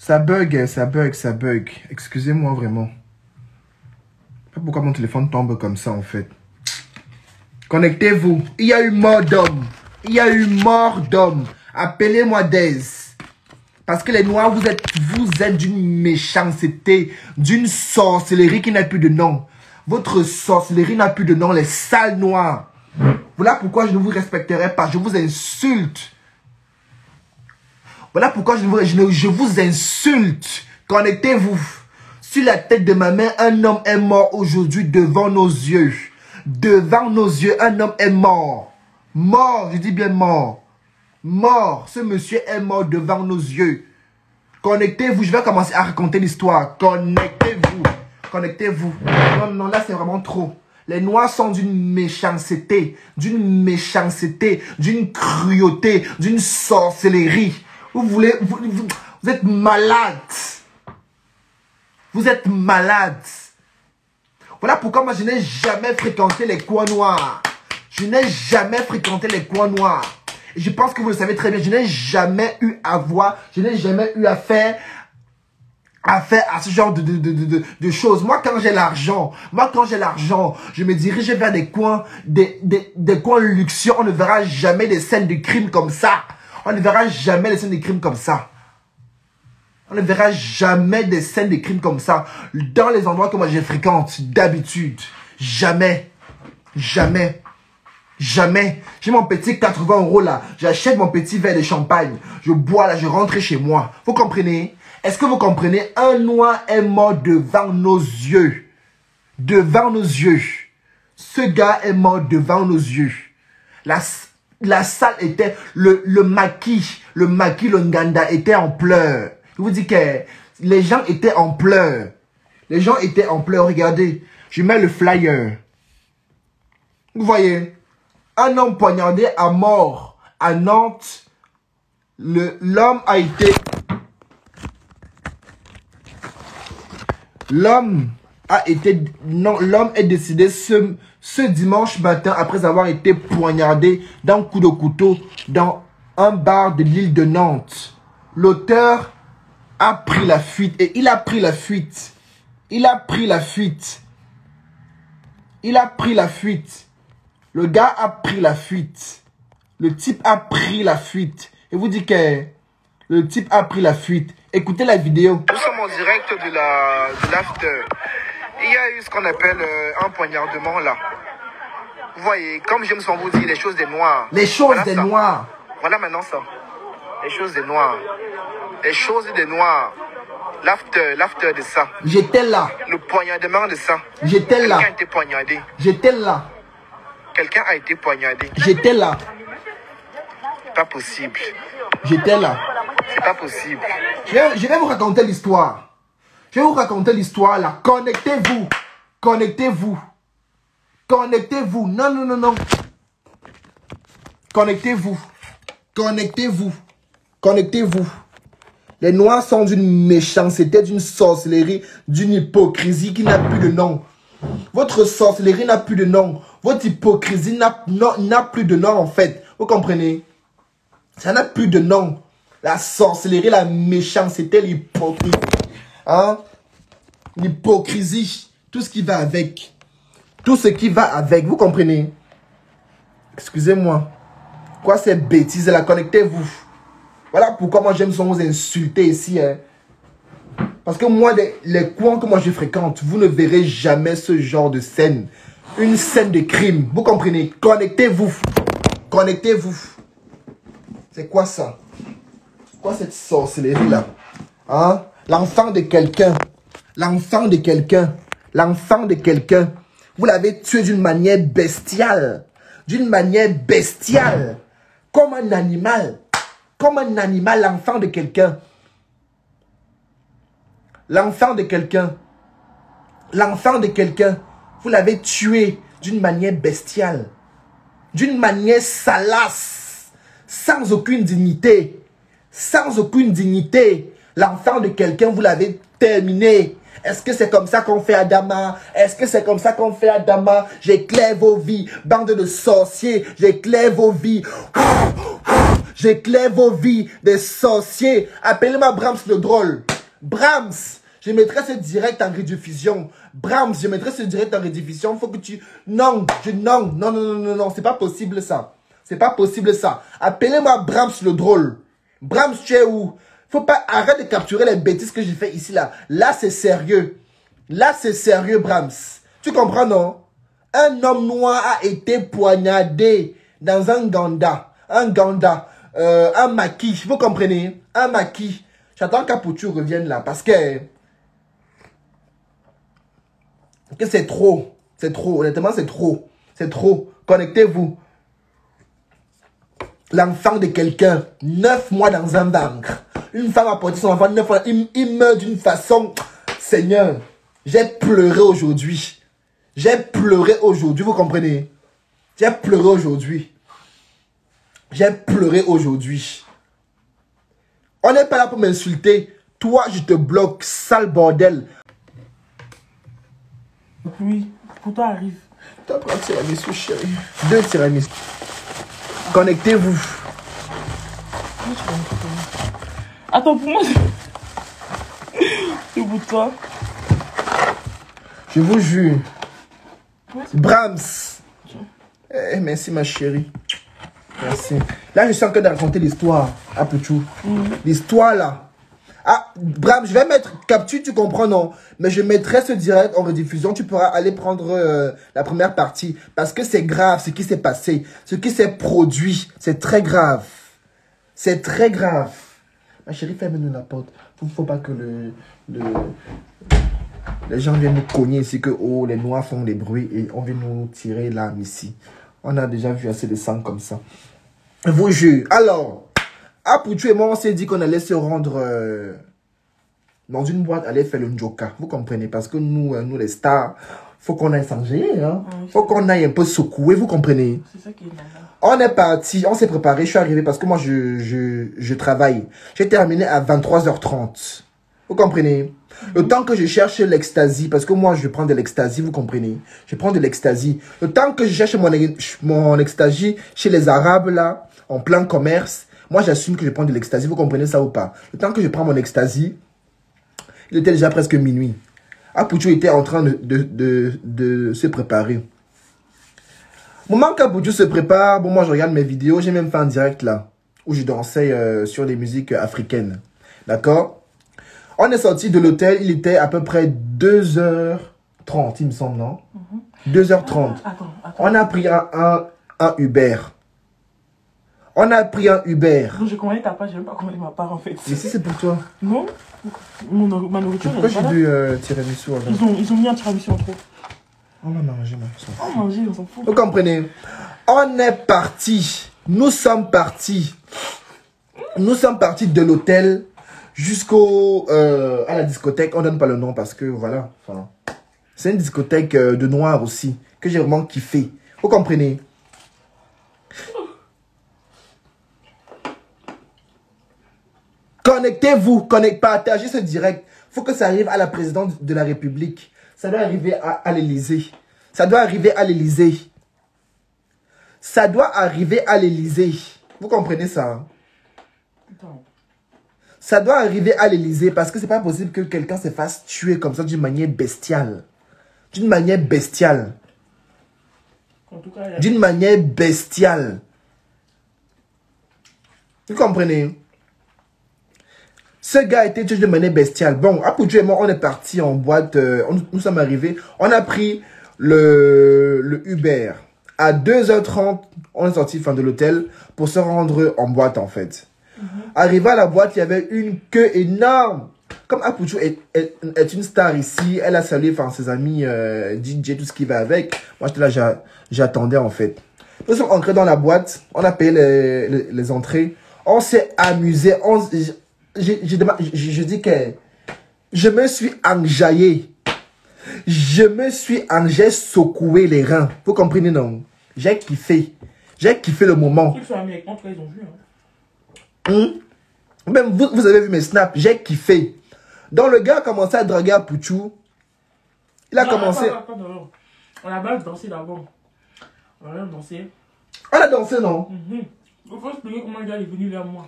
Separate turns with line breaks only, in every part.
Ça bug, ça bug, ça bug. Excusez-moi vraiment. Je sais pas pourquoi mon téléphone tombe comme ça en fait. Connectez-vous. Il y a eu mort d'homme. Il y a eu mort d'homme. Appelez-moi Dez. Parce que les noirs, vous êtes d'une méchanceté, d'une sorcellerie qui n'a plus de nom. Votre sorcellerie n'a plus de nom, les sales noirs. Voilà pourquoi je ne vous respecterai pas. Je vous insulte. Voilà pourquoi je vous insulte. Connectez-vous. Sur la tête de ma mère, un homme est mort aujourd'hui devant nos yeux. Devant nos yeux, un homme est mort. Mort, je dis bien mort. Mort. Ce monsieur est mort devant nos yeux. Connectez-vous. Je vais commencer à raconter l'histoire. Connectez-vous. Connectez-vous. Non, non, là c'est vraiment trop. Les noirs sont d'une méchanceté, d'une cruauté, d'une sorcellerie. Vous êtes malade. Vous êtes malade. Voilà pourquoi moi je n'ai jamais fréquenté les coins noirs. Je n'ai jamais fréquenté les coins noirs. Et je pense que vous le savez très bien. Je n'ai jamais eu à voir, je n'ai jamais eu affaire à ce genre de choses. Moi, quand j'ai l'argent, je me dirige vers des coins, des coins luxueux. On ne verra jamais des scènes de crime comme ça. On ne verra jamais des scènes de crime comme ça. On ne verra jamais des scènes de crime comme ça dans les endroits que moi je fréquente d'habitude. Jamais. Jamais. Jamais. J'ai mon petit 80 € là. J'achète mon petit verre de champagne. Je bois là, je rentre chez moi. Vous comprenez? Est-ce que vous comprenez? Un noir est mort devant nos yeux. Devant nos yeux. Ce gars est mort devant nos yeux. La salle était... Le maquis, le Nganda était en pleurs. Je vous dis que les gens étaient en pleurs. Les gens étaient en pleurs. Regardez, je mets le flyer. Vous voyez? Un homme poignardé à mort à Nantes. L'homme a été... L'homme est décédé ce dimanche matin après avoir été poignardé d'un coup de couteau dans un bar de l'île de Nantes. L'auteur a pris la fuite et il a pris la fuite. Il a pris la fuite. Il a pris la fuite. Le gars a pris la fuite. Le type a pris la fuite. Et vous dites que le type a pris la fuite. Écoutez la vidéo. Nous sommes en direct de l'after. Il y a eu ce qu'on appelle un poignardement là. Vous voyez, comme j'aime souvent vous dire, les choses des noirs. Les choses voilà des noirs. Voilà maintenant ça. Les choses des noirs. Les choses des noirs. L'after de ça. J'étais là. Le poignardement de ça. J'étais là. Quelqu'un a été poignardé. J'étais là. Quelqu'un a été poignardé. J'étais là. C'est pas possible. J'étais là. C'est pas possible. Je vais vous raconter l'histoire. Je vais vous raconter l'histoire là. Connectez-vous. Connectez-vous. Connectez-vous. Non, non, non, non. Connectez-vous. Connectez-vous. Connectez-vous. Les noirs sont d'une méchanceté, d'une sorcellerie, d'une hypocrisie qui n'a plus de nom. Votre sorcellerie n'a plus de nom. Votre hypocrisie n'a plus de nom en fait. Vous comprenez? Ça n'a plus de nom. La sorcellerie, la méchanceté, l'hypocrisie. Hein? L'hypocrisie. Tout ce qui va avec. Tout ce qui va avec. Vous comprenez? Excusez-moi. Quoi ces bêtises là? Connectez-vous. Voilà pourquoi moi j'aime souvent vous insulter ici. Hein. Parce que moi, les coins que moi je fréquente, vous ne verrez jamais ce genre de scène. Une scène de crime. Vous comprenez? Connectez-vous. Connectez-vous. C'est quoi ça? Quoi cette sorcellerie là? Hein? L'enfant de quelqu'un. L'enfant de quelqu'un. L'enfant de quelqu'un. Vous l'avez tué d'une manière bestiale. D'une manière bestiale. Comme un animal. Comme un animal, l'enfant de quelqu'un. L'enfant de quelqu'un. L'enfant de quelqu'un. Vous l'avez tué d'une manière bestiale. D'une manière salace. Sans aucune dignité. Sans aucune dignité. L'enfant de quelqu'un, vous l'avez terminé. Est-ce que c'est comme ça qu'on fait Adama? Est-ce que c'est comme ça qu'on fait Adama? J'éclaire vos vies. Bande de sorciers. J'éclaire vos vies. J'éclaire vos vies des sorciers. Appelez-moi Brahms le drôle. Brahms, je mettrai ce direct en rediffusion. Brahms, je mettrai ce direct en rediffusion. Faut que tu... Non, non, c'est pas possible ça. C'est pas possible ça. Appelez-moi Brahms le drôle. Brahms, tu es où? Faut pas... Arrête de capturer les bêtises que j'ai fait ici, là. Là, c'est sérieux. Là, c'est sérieux, Brahms. Tu comprends, non? Un homme noir a été poignardé dans un ganda. Un maquis. Vous comprenez? Un maquis. J'attends qu'Apoutu revienne là parce que c'est trop. C'est trop. Honnêtement, c'est trop. C'est trop. Connectez-vous. L'enfant de quelqu'un, 9 mois dans un ventre. Une femme a porté son enfant 9 mois. Il meurt d'une façon. Seigneur, j'ai pleuré aujourd'hui. J'ai pleuré aujourd'hui. Vous comprenez? J'ai pleuré aujourd'hui. J'ai pleuré aujourd'hui. On n'est pas là pour m'insulter. Toi, je te bloque, sale bordel.
Oui, pour toi arrive.
T'as pris un tiramisu, chérie. 2 tiramisu. Connectez-vous.
Attends, pour moi, c'est pour toi.
Je vous jure. Brahms. Eh, merci, ma chérie. Merci. Là, je suis en train de raconter l'histoire à Pouchou. L'histoire, là. Ah, Brahms, je vais mettre capture, tu comprends, non? Mais je mettrai ce direct en rediffusion. Tu pourras aller prendre la première partie. Parce que c'est grave ce qui s'est passé. Ce qui s'est produit. C'est très grave. C'est très grave. Ma chérie, ferme-nous la porte. Faut pas que les gens viennent nous cogner ici que oh, les noirs font des bruits et on vient nous tirer l'âme ici. On a déjà vu assez de sang comme ça. Je vous jure. Alors, Apoutu et moi, on s'est dit qu'on allait se rendre dans une boîte, aller faire le njoka. Vous comprenez? Parce que nous les stars, faut qu'on aille s'enjailler. Hein? Faut qu'on aille un peu secouer, vous comprenez? C'est ça qui est normal. On est parti, on s'est préparé. Je suis arrivé parce que moi, je travaille. J'ai terminé à 23h30. Vous comprenez? Le temps que je cherche l'ecstasy, parce que moi, je prends de l'ecstasy, vous comprenez? Je prends de l'ecstasy. Le temps que je cherche mon ecstasy chez les Arabes, là, en plein commerce, moi, j'assume que je prends de l'ecstasy. Vous comprenez ça ou pas? Le temps que je prends mon ecstasy, il était déjà presque minuit. Apoutu était en train de se préparer. Au moment qu'Apoutu se prépare, bon, moi, je regarde mes vidéos. J'ai même fait un direct, là, où je dansais sur des musiques africaines. D'accord? On est sorti de l'hôtel, il était à peu près 2h30, il me semble, non? 2h30.
Attends.
On a pris un Uber. On a pris un Uber.
Non, je commandé ta part, je n'ai même pas commandé ma part en fait.
Mais si c'est pour toi.
Non, ma nourriture.
Pourquoi j'ai dû tiramisu avant?
Ils ont mis un tiramisu en trop.
On va manger, ma soeur.
On va manger, on s'en fout.
Vous comprenez? On est parti. Nous sommes partis. Nous sommes partis de l'hôtel à la discothèque. On donne pas le nom parce que voilà. Enfin, c'est une discothèque de noirs aussi que j'ai vraiment kiffé. Vous comprenez? Connectez-vous, partagez ce direct. Faut que ça arrive à la présidente de la République. Ça doit arriver à l'Élysée. Ça doit arriver à l'Élysée. Ça doit arriver à l'Élysée. Vous comprenez ça? Hein? Ça doit arriver à l'Élysée parce que c'est pas possible que quelqu'un se fasse tuer comme ça d'une manière bestiale. D'une manière bestiale. D'une manière bestiale. Vous comprenez? Ce gars a été tué de manière bestiale. Bon, Apoutu et moi, on est parti en boîte. Nous sommes arrivés. On a pris le Uber. À 2h30, on est sorti de l'hôtel pour se rendre en boîte, en fait. Arrivé à la boîte, il y avait une queue énorme. Comme Apoutu est une star ici, elle a salué ses amis DJ, tout ce qui va avec. Moi, j'étais là, j'attendais, en fait. Nous sommes entrés dans la boîte. On a payé les entrées. On s'est amusé. Je dis que je me suis enjaillé. J'ai secoué les reins. Vous comprenez, non? J'ai kiffé. J'ai kiffé le moment.
Ils sont amis avec moi, ils ont vu. Hein?
Même vous avez vu mes snaps. J'ai kiffé. Donc le gars a commencé à draguer à Pouchou. Il a commencé.
Attends. On a mal dansé d'abord. On a même dansé.
On a dansé, non?
Il faut expliquer comment le gars est venu vers moi.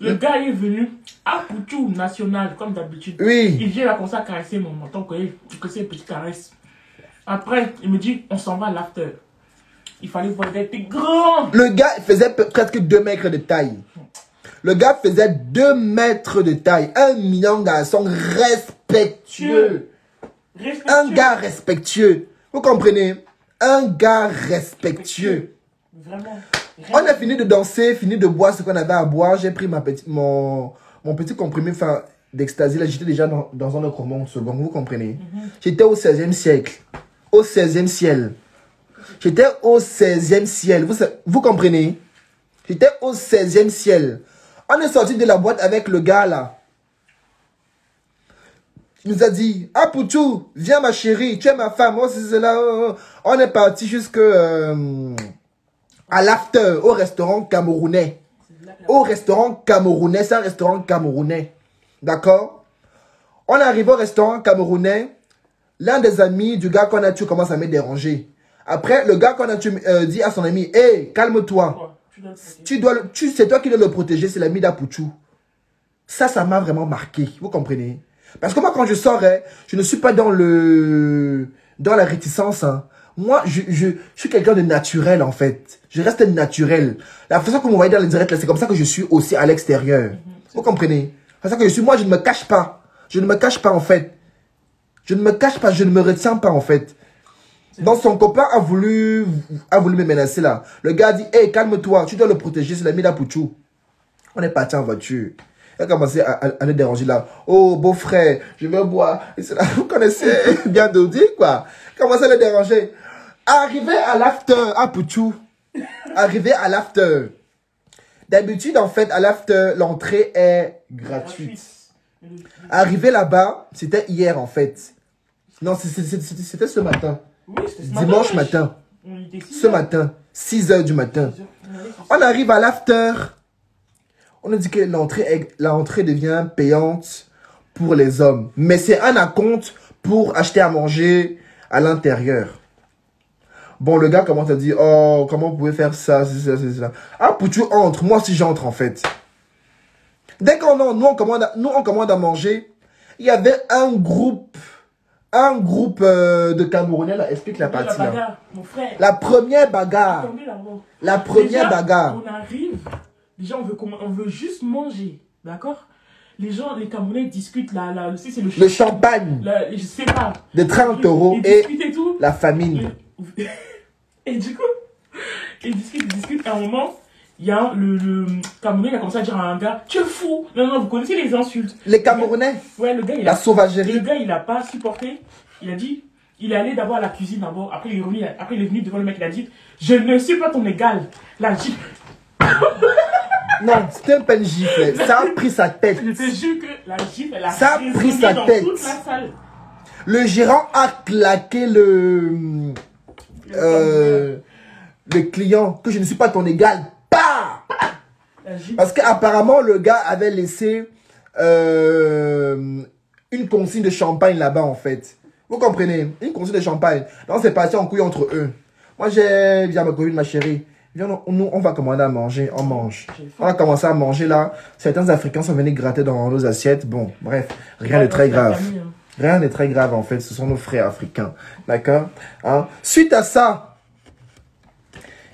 Le gars est venu À Poutou national, comme d'habitude.
Oui.
Il vient là comme ça caresser mon menton, que c'est une petite caresse. Après, il me dit, on s'en va à l'after. Il fallait voir des grands.
Le gars faisait presque 2 mètres de taille. Le gars faisait 2 mètres de taille. Un mignon garçon respectueux. Un gars respectueux. Vous comprenez? Un gars respectueux.
Vraiment.
On a fini de danser, fini de boire ce qu'on avait à boire. J'ai pris mon petit comprimé d'ecstasy. Là, j'étais déjà dans un autre monde second. Vous comprenez? J'étais au 16e siècle. Au 16e ciel. J'étais au 16e ciel. Vous comprenez? J'étais au 16e ciel. On est sorti de la boîte avec le gars là. Il nous a dit, ah Poutou, viens ma chérie, tu es ma femme. Oh, c'est là. On est parti jusque à l'after, au restaurant camerounais. Au restaurant camerounais, c'est un restaurant camerounais. D'accord? On est arrivé au restaurant camerounais. L'un des amis du gars qu'on a tué commence à me déranger. Après, le gars qu'on a tué dit à son ami, hé, calme-toi. C'est toi qui dois le protéger, c'est l'ami d'Apouchou. Ça m'a vraiment marqué. Vous comprenez? Parce que moi, quand je sors, je ne suis pas dans la réticence. Hein. Moi, je suis quelqu'un de naturel, en fait. Je reste naturel. La façon que vous me voyez dans les directs, c'est comme ça que je suis aussi à l'extérieur. Vous comprenez? C'est ça que je suis. Moi, je ne me cache pas. Je ne me cache pas, en fait. Je ne me cache pas, je ne me retiens pas, en fait. Donc, son copain a voulu me menacer, là. Le gars a dit, hé, calme-toi, tu dois le protéger, c'est l'ami d'Apouchou. On est parti en voiture. Il a commencé à le déranger, là. Oh, beau-frère, je veux boire. Vous connaissez bien Dodi, quoi. Il a commencé à le déranger. Arrivé à l'after, Apouchou. Arrivé à l'after. D'habitude, en fait, à l'after, l'entrée est gratuite. Arrivé là-bas, c'était hier, en fait. Non, c'était ce matin.
Oui,
dimanche matin. Ce matin, 6 h du matin. On arrive à l'after. On a dit que l'entrée devient payante pour les hommes. Mais c'est un acompte pour acheter à manger à l'intérieur. Bon, le gars commence à dire, oh, comment vous pouvez faire ça, c'est ça. Ah, Poutou entre. Moi aussi, j'entre, en fait. Dès qu'on on commande à manger, il y avait un groupe de Camerounais, là, explique la partie, là.
Mon frère.
La première bagarre. La première bagarre.
On arrive, déjà, on veut juste manger, d'accord? Les gens, les Camerounais discutent, c'est
le champagne.
Je sais pas.
De 30 €
et tout.
La famine.
Et du coup, ils discutent. À un moment, il y a le Camerounais, il a commencé à dire à un gars, tu es fou. Non, vous connaissez les insultes.
Les Camerounais.
Ouais, le gars,
la sauvagerie.
Le gars, il n'a pas supporté. Il a dit, il est allé d'abord à la cuisine d'abord. Après, il est revenu. Après, il est venu devant le mec. Il a dit, je ne suis pas ton égal. La gifle.
Non, c'était un peu une gifle. Ça a pris sa tête.
Je te jure que la gifle, elle a
pris sa tête.
Toute la salle.
Le gérant a claqué le client, que je ne suis pas ton égal. Bah! Parce qu'apparemment, le gars avait laissé une consigne de champagne là-bas, en fait. Vous comprenez? Une consigne de champagne. Donc, c'est parti en couille entre eux. Moi, j'ai dit à ma copine, ma chérie, viens, nous, on va commander à manger. On mange. On a commencé à manger là. Certains Africains sont venus gratter dans nos assiettes. Bon, bref, rien de très grave. Rien de très grave, en fait. Ce sont nos frères africains. D'accord? Hein? Suite à ça,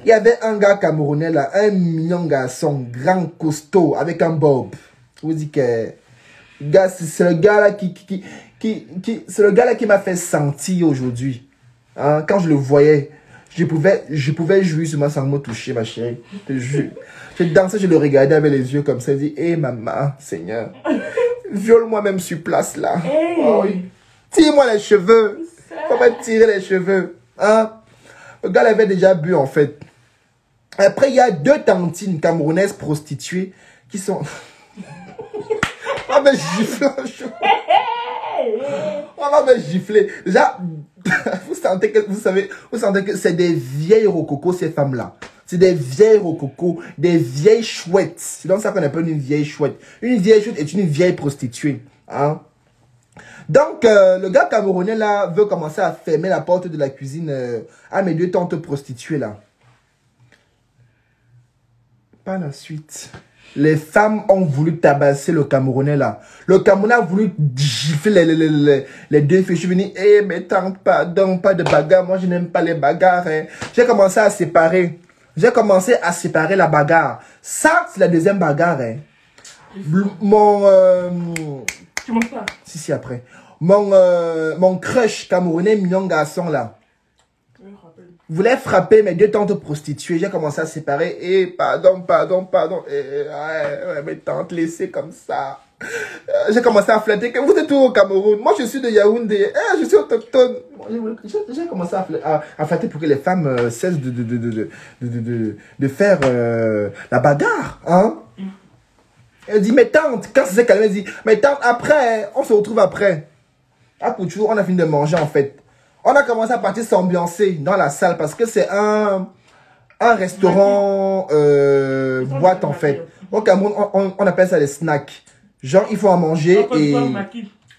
il y avait un gars camerounais là, un mignon garçon, grand costaud, avec un bob. Je vous dis que gars, c'est le gars là c'est le gars là qui m'a fait sentir aujourd'hui. Hein? Quand je le voyais, je pouvais jouir sur moi sans me toucher, ma chérie. Je te jure. Je dansais, je le regardais avec les yeux comme ça. Je dis, hé maman, Seigneur, viole-moi même sur place là.
Hey.
Oh, oui. Tire-moi les cheveux. Faut pas tirer les cheveux. Hein? Le gars l'avait déjà bu en fait. Après, il y a 2 tantines camerounaises prostituées qui sont... On va me gifler. On va me gifler. Déjà, vous sentez que c'est des vieilles rococo, ces femmes-là. C'est des vieilles rococo, des vieilles chouettes. C'est donc ça qu'on appelle une vieille chouette. Une vieille chouette est une vieille prostituée. Hein? Donc, le gars camerounais là veut commencer à fermer la porte de la cuisine à mes 2 tantes prostituées là. Pas la suite. Les femmes ont voulu tabasser le Camerounais là. Le Camerounais a voulu gifler les deux filles. Je suis venu, mais tante, pardon, pas de bagarre. Moi, je n'aime pas les bagarres. Hein. J'ai commencé à séparer. J'ai commencé à séparer la bagarre. Ça, c'est la deuxième bagarre. Hein.
Tu manges pas?
Si, après. Mon crush camerounais, mignon garçon là. Voulait frapper mes deux tantes prostituées. J'ai commencé à séparer. Pardon. Ouais, mes tantes laissées comme ça. J'ai commencé à flatter que vous êtes où au Cameroun? Moi, je suis de Yaoundé. Je suis autochtone. J'ai commencé à flatter pour que les femmes cessent de faire la bagarre. Hein? Elle dit, mes tantes, quand c'est calme, elle dit, mes tantes, après, on se retrouve après. À Pouchou, on a fini de manger en fait. On a commencé à partir s'ambiancer dans la salle parce que c'est un restaurant boîte en fait. Au Cameroun, on appelle ça les snacks. Genre, il faut en manger et...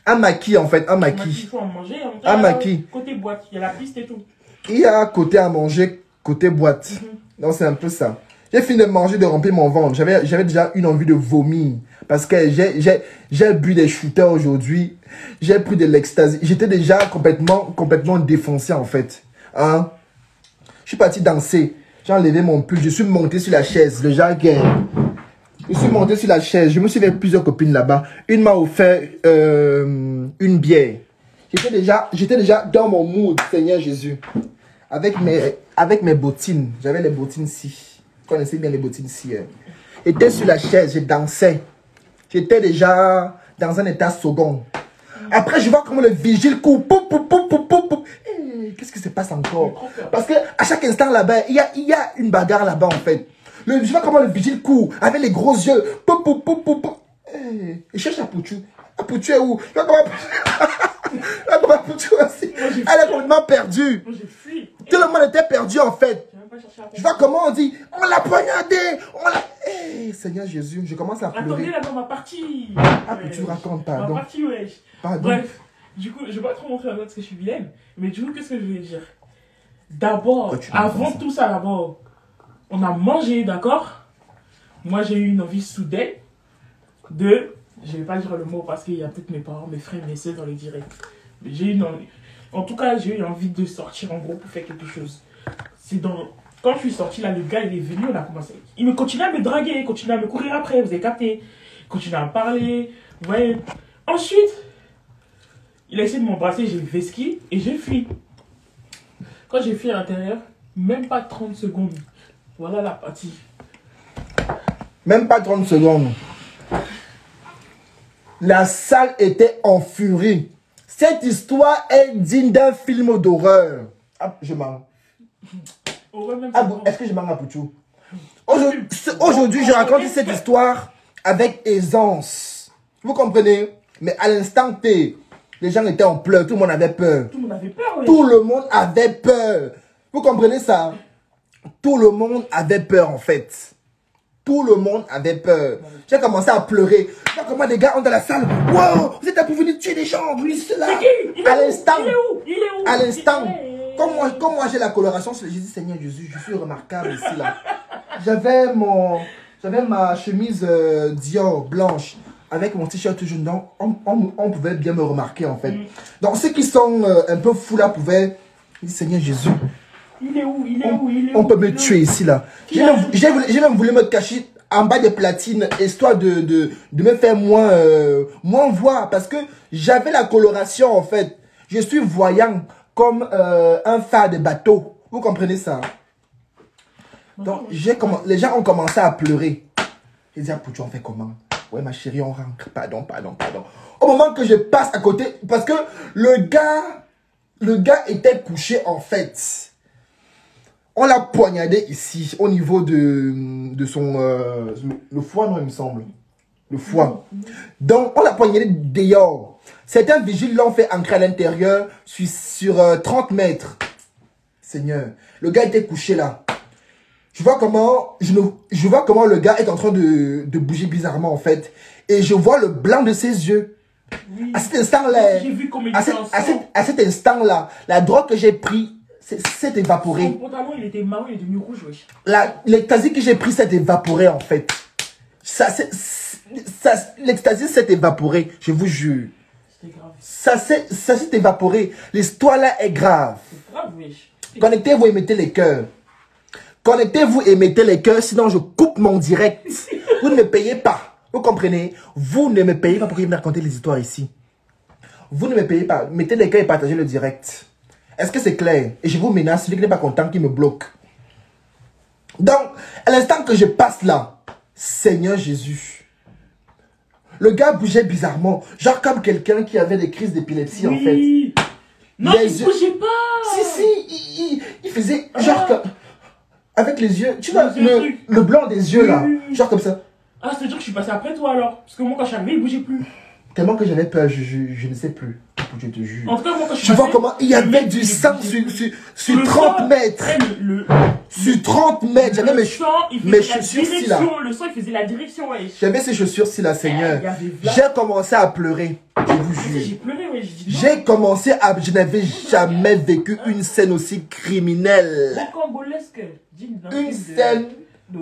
Un maquis en fait, un maquis.
Il faut en manger.
Un maquis.
Côté boîte, il y a la piste et tout.
Il y a côté à manger, côté boîte. Donc c'est un peu ça. J'ai fini de manger, de remplir mon ventre. J'avais déjà une envie de vomir. Parce que j'ai bu des shooters aujourd'hui. J'ai pris de l'ecstasy. J'étais déjà complètement défoncé en fait. Hein? Je suis parti danser. J'ai enlevé mon pull. Je suis monté sur la chaise. Le jargon. Je suis monté sur la chaise. Je me suis fait plusieurs copines là-bas. Une m'a offert une bière. J'étais déjà dans mon mood, Seigneur Jésus. Avec mes bottines. J'avais les bottines ci. Vous connaissez bien les bottines ci. Hein. J'étais sur la chaise. Je dansais. J'étais déjà dans un état second. Après, je vois comment le vigile court. Qu'est-ce qui se passe encore? Parce que à chaque instant là-bas, il y a une bagarre là-bas en fait. Je vois comment le vigile court avec les gros yeux. Il cherche à Pouchou. Pouchou est où? Je vois comment Pouchou aussi. Elle est complètement perdue. Tout le monde était perdu en fait. Je vois comment on dit, on l'a poignardé, Seigneur Jésus, je commence à pleurer.
Attendez, là-bas, ma partie.
Tu racontes, pardon.
Ma partie, wesh.
Pardon.
Bref, du coup, je vais pas trop montrer la note parce que je suis vilaine. Mais du coup, qu'est-ce que je voulais dire? D'abord, avant tout ça, d'abord, on a mangé, d'accord? Moi, j'ai eu une envie soudaine de... Je vais pas dire le mot parce qu'il y a peut-être mes parents, mes frères, mes soeurs dans les directs. Mais j'ai eu une envie... En tout cas, j'ai eu envie de sortir en gros pour faire quelque chose. C'est dans... Quand je suis sorti là, le gars il est venu, on a commencé. Il me continuait à me draguer, il continuait à me courir après, vous avez capté. Il continuait à me parler. Vous voyez. Ensuite, il a essayé de m'embrasser, j'ai vesqué et j'ai fui. Quand j'ai fui à l'intérieur, même pas 30 secondes. Voilà la partie.
Même pas 30 secondes. La salle était en furie. Cette histoire est digne d'un film d'horreur. Ah, je mens. Est-ce que je mens à Pouchou? Aujourd'hui, je raconte cette histoire avec aisance. Vous comprenez? Mais à l'instant T, les gens étaient en pleurs. Tout le monde avait peur.
Tout le monde avait peur, oui.
Tout le monde avait peur. Vous comprenez ça? Tout le monde avait peur, en fait. Tout le monde avait peur. J'ai commencé à pleurer. Je vois comment des gars ont dans la salle. Wow, vous êtes là pour venir tuer des gens. Lui, cela. À l'instant.
Il est où? Il est où?
À l'instant. Comme moi j'ai la coloration, j'ai dit Seigneur Jésus, je suis remarquable ici là. J'avais ma chemise Dior blanche avec mon t-shirt jaune. Donc on pouvait bien me remarquer en fait. Donc ceux qui sont un peu fous là pouvaient dire Seigneur Jésus.
Il est où? Il est où? Il est où?
On peut me tuer ici là. J'ai même voulu me cacher en bas des platines, histoire de me faire moins voir. Parce que j'avais la coloration en fait. Je suis voyant. Comme un phare de bateau. Vous comprenez ça? Donc, les gens ont commencé à pleurer. Ils disaient, Pouchou, on fait comment? Ouais, ma chérie, on rentre. Pardon. Au moment que je passe à côté, parce que le gars était couché en fait. On l'a poignardé ici, au niveau de son... le foie, non, il me semble. Le foie. Donc, on l'a poignardé dehors. Certains vigiles l'ont fait ancrer à l'intérieur sur 30 mètres. Seigneur, le gars était couché là. Je vois comment le gars est en train de bouger bizarrement en fait. Et je vois le blanc de ses yeux. Oui. À cet instant-là, à cet instant-là, la drogue que j'ai pris s'est évaporée.
Son pantalon, il était marron, il est devenu rouge, wesh.
L'ecstasy que j'ai pris s'est évaporé en fait. L'extasie s'est évaporée, je vous jure.
C'était grave.
Ça s'est évaporé. L'histoire là est grave.
C'est grave, wesh.
Connectez-vous et mettez les cœurs. Connectez-vous et mettez les cœurs, sinon je coupe mon direct. Vous ne me payez pas. Vous comprenez? Vous ne me payez pas pour me raconter les histoires ici. Vous ne me payez pas. Mettez les cœurs et partagez le direct. Est-ce que c'est clair? Et je vous menace, celui qui n'est pas content, qui me bloque. Donc, à l'instant que je passe là, Seigneur Jésus, le gars bougeait bizarrement. Genre comme quelqu'un qui avait des crises d'épilepsie, en fait.
Non, il ne bougeait pas.
Si, il faisait genre comme... Avec les yeux, tu vois, le blanc des yeux là, genre comme ça.
Ah, c'est sûr que je suis passé après toi alors. Parce que moi, quand je suis arrivé, il ne bougeait plus.
Tellement que j'avais peur, je ne sais plus. Je te jure.
En tout cas, moi, quand je suis
tu vois comment il y avait du sang sur 30 mètres. Sur 30 mètres. J'avais mes chaussures-ci là.
Le sang, il faisait la direction, ouais.
J'avais ces chaussures-ci là, Seigneur. J'ai commencé à pleurer. Je vous jure.
J'ai pleuré, ouais.
J'ai commencé à... Je n'avais jamais vécu une scène aussi criminelle. Une scène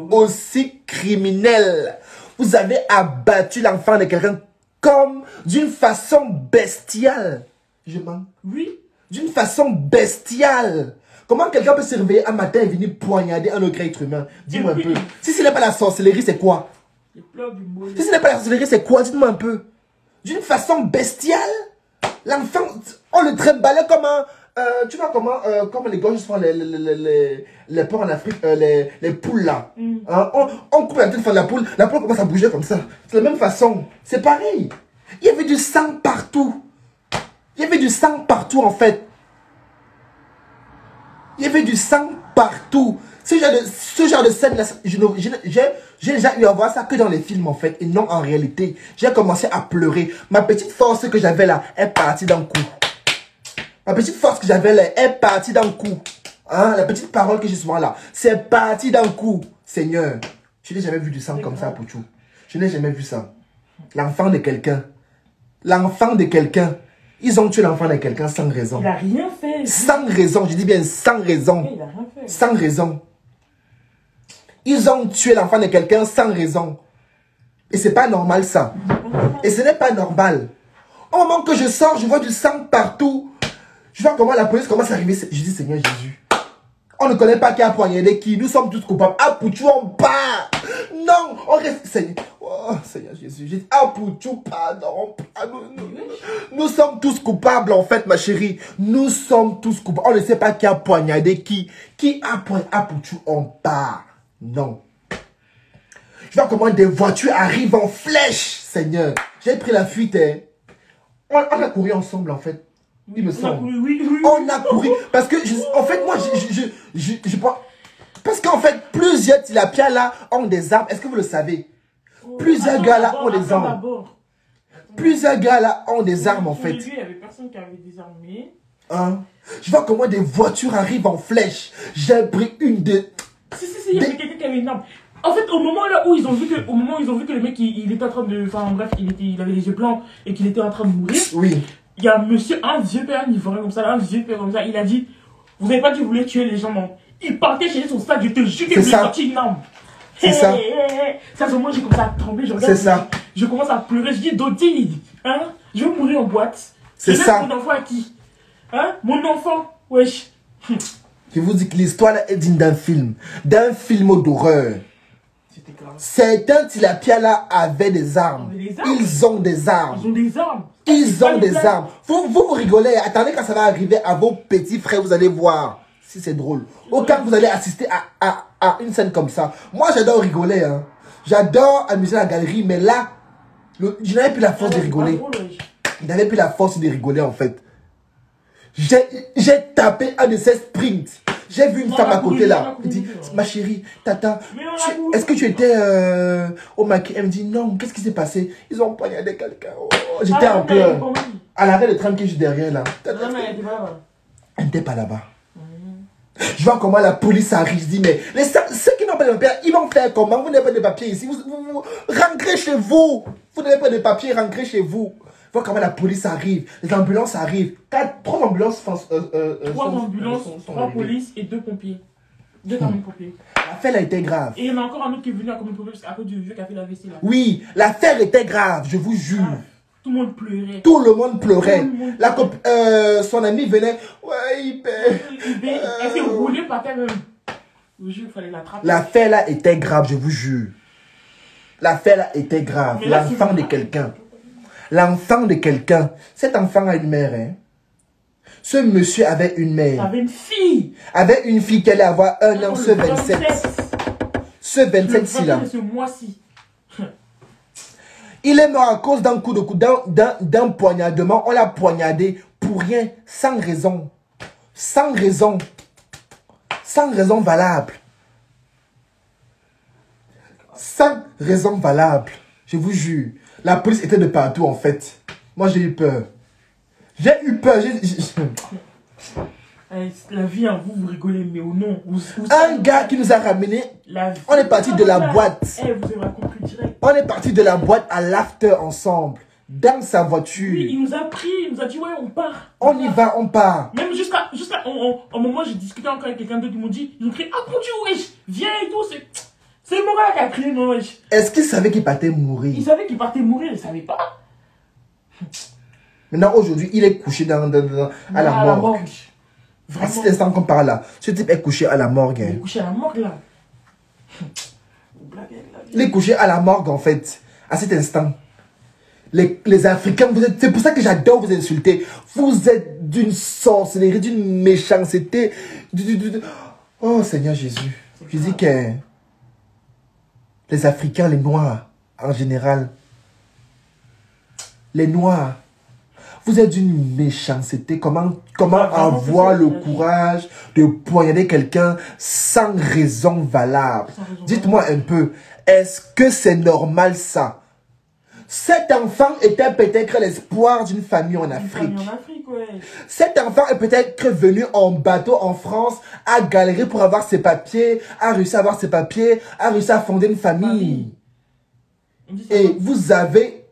aussi criminelle. Vous avez abattu l'enfant de quelqu'un comme d'une façon bestiale. Je mens.
Oui.
D'une façon bestiale. Comment quelqu'un peut se réveiller un matin et venir poignarder un autre être humain? Dis-moi un peu. Si ce n'est pas la sorcellerie, c'est quoi? Si ce n'est pas la sorcellerie, c'est quoi? Dites-moi un peu. D'une façon bestiale, l'enfant, on le trimballait comme un... tu vois comment, comme les gauches font les porcs en Afrique, les poules là. Hein? On coupe la tête de la poule commence à bouger comme ça. C'est la même façon. C'est pareil. Il y avait du sang partout. Il y avait du sang partout en fait. Il y avait du sang partout. Ce genre de scène là, j'ai déjà eu à voir ça que dans les films en fait, et non en réalité. J'ai commencé à pleurer. Ma petite force que j'avais là est partie d'un coup. Ma petite force que j'avais là est partie d'un coup. Hein? La petite parole que j'ai souvent là, c'est parti d'un coup. Seigneur, je n'ai jamais vu du sang comme ça, Pouchou. Je n'ai jamais vu ça. L'enfant de quelqu'un. L'enfant de quelqu'un. Ils ont tué l'enfant de quelqu'un sans raison.
Il n'a rien fait.
Sans raison, je dis bien sans raison.
Il n'a rien fait.
Sans raison. Ils ont tué l'enfant de quelqu'un sans raison. Et c'est pas normal ça. Et ce n'est pas normal. Au moment que je sors, je vois du sang partout. Je vois comment la police commence à arriver. Je dis, Seigneur Jésus, on ne connaît pas qui a poignardé qui. Nous sommes tous coupables. Ah, Pouchou, on part. Non, on reste. Seigneur, oh, Seigneur Jésus. J'ai dit, ah, Pouchou, pardon. Nous sommes tous coupables, en fait, ma chérie. Nous sommes tous coupables. On ne sait pas qui a poignardé qui. Qui a poignardé. Ah, Pouchou, on part. Non. Je vois comment des voitures arrivent en flèche, Seigneur. J'ai pris la fuite. Hein. On a couru ensemble, en fait. Il me semble. On a couru. Parce que, en fait, moi, je pense... Parce qu'en fait, plusieurs tilapias là ont des armes. Est-ce que vous le savez? Plusieurs gars là ont des armes. Plusieurs gars là ont des armes, en fait.
Il y avait personne qui avait des armes.
Hein? Je vois comment des voitures arrivent en flèche. J'ai pris une de...
Si, il y avait quelqu'un qui avait une arme. En fait, au moment là où ils ont vu que, le mec, il était en train de... Enfin, bref, il avait les yeux blancs et qu'il était en train de mourir.
Oui.
Il y a monsieur, un vieux père ivoirien comme ça, il a dit, vous n'avez pas dit que vous voulez tuer les gens, non. Il partait chez son sac, je te jure qu'il voulait sortir une arme.
C'est ça.
Ça, moi, j'ai commencé à trembler, je regarde.
C'est ça.
Je commence à pleurer, je dis, Dodi, hein, je vais mourir en boîte.
C'est ça.
Mon enfant à qui? Hein, mon enfant, wesh.
Je vous dis que l'histoire est digne d'un film d'horreur. Certains tilapias là avaient des armes. Ils ont des armes. Ils ont des armes. Vous rigolez. Attendez quand ça va arriver à vos petits frères, vous allez voir si c'est drôle. Au cas où vous allez assister à une scène comme ça. Moi, j'adore rigoler. Hein. J'adore amuser la galerie, mais là, je n'avais plus la force de rigoler. Je n'avais plus la force de rigoler en fait. J'ai tapé un de ces sprints. J'ai vu une femme à côté là. Elle dit, ma chérie, tata, est-ce que tu étais au maquis? Elle me dit, non, qu'est-ce qui s'est passé? Ils ont poignardé quelqu'un. Oh, j'étais en pleurs. À l'arrêt de tram qui est juste derrière là. Elle n'était pas là-bas. Je vois comment la police arrive. Je dis, mais ceux qui n'ont pas de papiers, ils vont faire comment? Vous n'avez pas de papiers ici. Vous rentrez chez vous. Vous n'avez pas de papiers, rentrez chez vous. Je vois comment la police arrive, les ambulances arrivent. 3 ambulances.
3 ambulances, 3 polices et 2 pompiers. Deux Carmen Poupée.
L'affaire était grave.
Et il y en a encore un autre qui est venu à Carmen Poupée parce qu'à cause du vieux qui a fait la vessie là.
Oui, l'affaire était grave, je vous jure.
Ah, tout le monde pleurait.
Tout le monde pleurait.
Tout le monde
Son ami venait. Ouais, il paie.
Elle s'est roulée par terre même. Je vous jure, il fallait l'attraper.
L'affaire là était grave, je vous jure. L'affaire là était grave. L'enfant de quelqu'un. L'enfant de quelqu'un. Cet enfant a une mère, hein. Ce monsieur avait une mère.
Avait une fille.
Avait une fille qui allait avoir un an, ce 27. Ce 27-ci là.
Ce mois-ci.
Il est mort à cause d'un coup de coude, d'un poignardement. On l'a poignardé pour rien, sans raison. Sans raison. Sans raison valable. Sans raison valable. Je vous jure. La police était de partout en fait. Moi j'ai eu peur. J'ai eu peur.
La vie en vous, vous rigolez, mais au nom.
Un gars qui nous a ramené. On est parti de la boîte.
Vous avez compris direct.
On est parti de la boîte à l'after ensemble. Dans sa voiture.
Oui, il nous a pris, il nous a dit ouais, on part.
On y va, on part.
Même jusqu'à un moment, j'ai discuté encore avec quelqu'un d'autre, ils m'ont dit, ils ont crié, ah mon Dieu, wesh, viens et tout, c'est mon gars qui a crié, non, wesh.
Est-ce qu'il savait qu'il partait mourir?
Il savait qu'il partait mourir, il ne savait pas.
Maintenant, aujourd'hui, il est couché à la morgue. À cet instant qu'on parle là, ce type est couché à la morgue.
Il est couché à la morgue là.
Il est couché à la morgue en fait, à cet instant. Les Africains, c'est pour ça que j'adore vous insulter. Vous êtes d'une sorcellerie, d'une méchanceté. Oh Seigneur Jésus. Je dis que les Africains, les Noirs en général, les Noirs, vous êtes d'une méchanceté. Comment avoir le courage de poignarder quelqu'un sans raison valable? Dites-moi un peu, est-ce que c'est normal ça? Cet enfant était peut-être l'espoir d'une famille en Afrique. Cet enfant est peut-être venu en bateau en France, a galéré pour avoir ses papiers, a réussi à avoir ses papiers, a réussi à fonder une famille. Et vous avez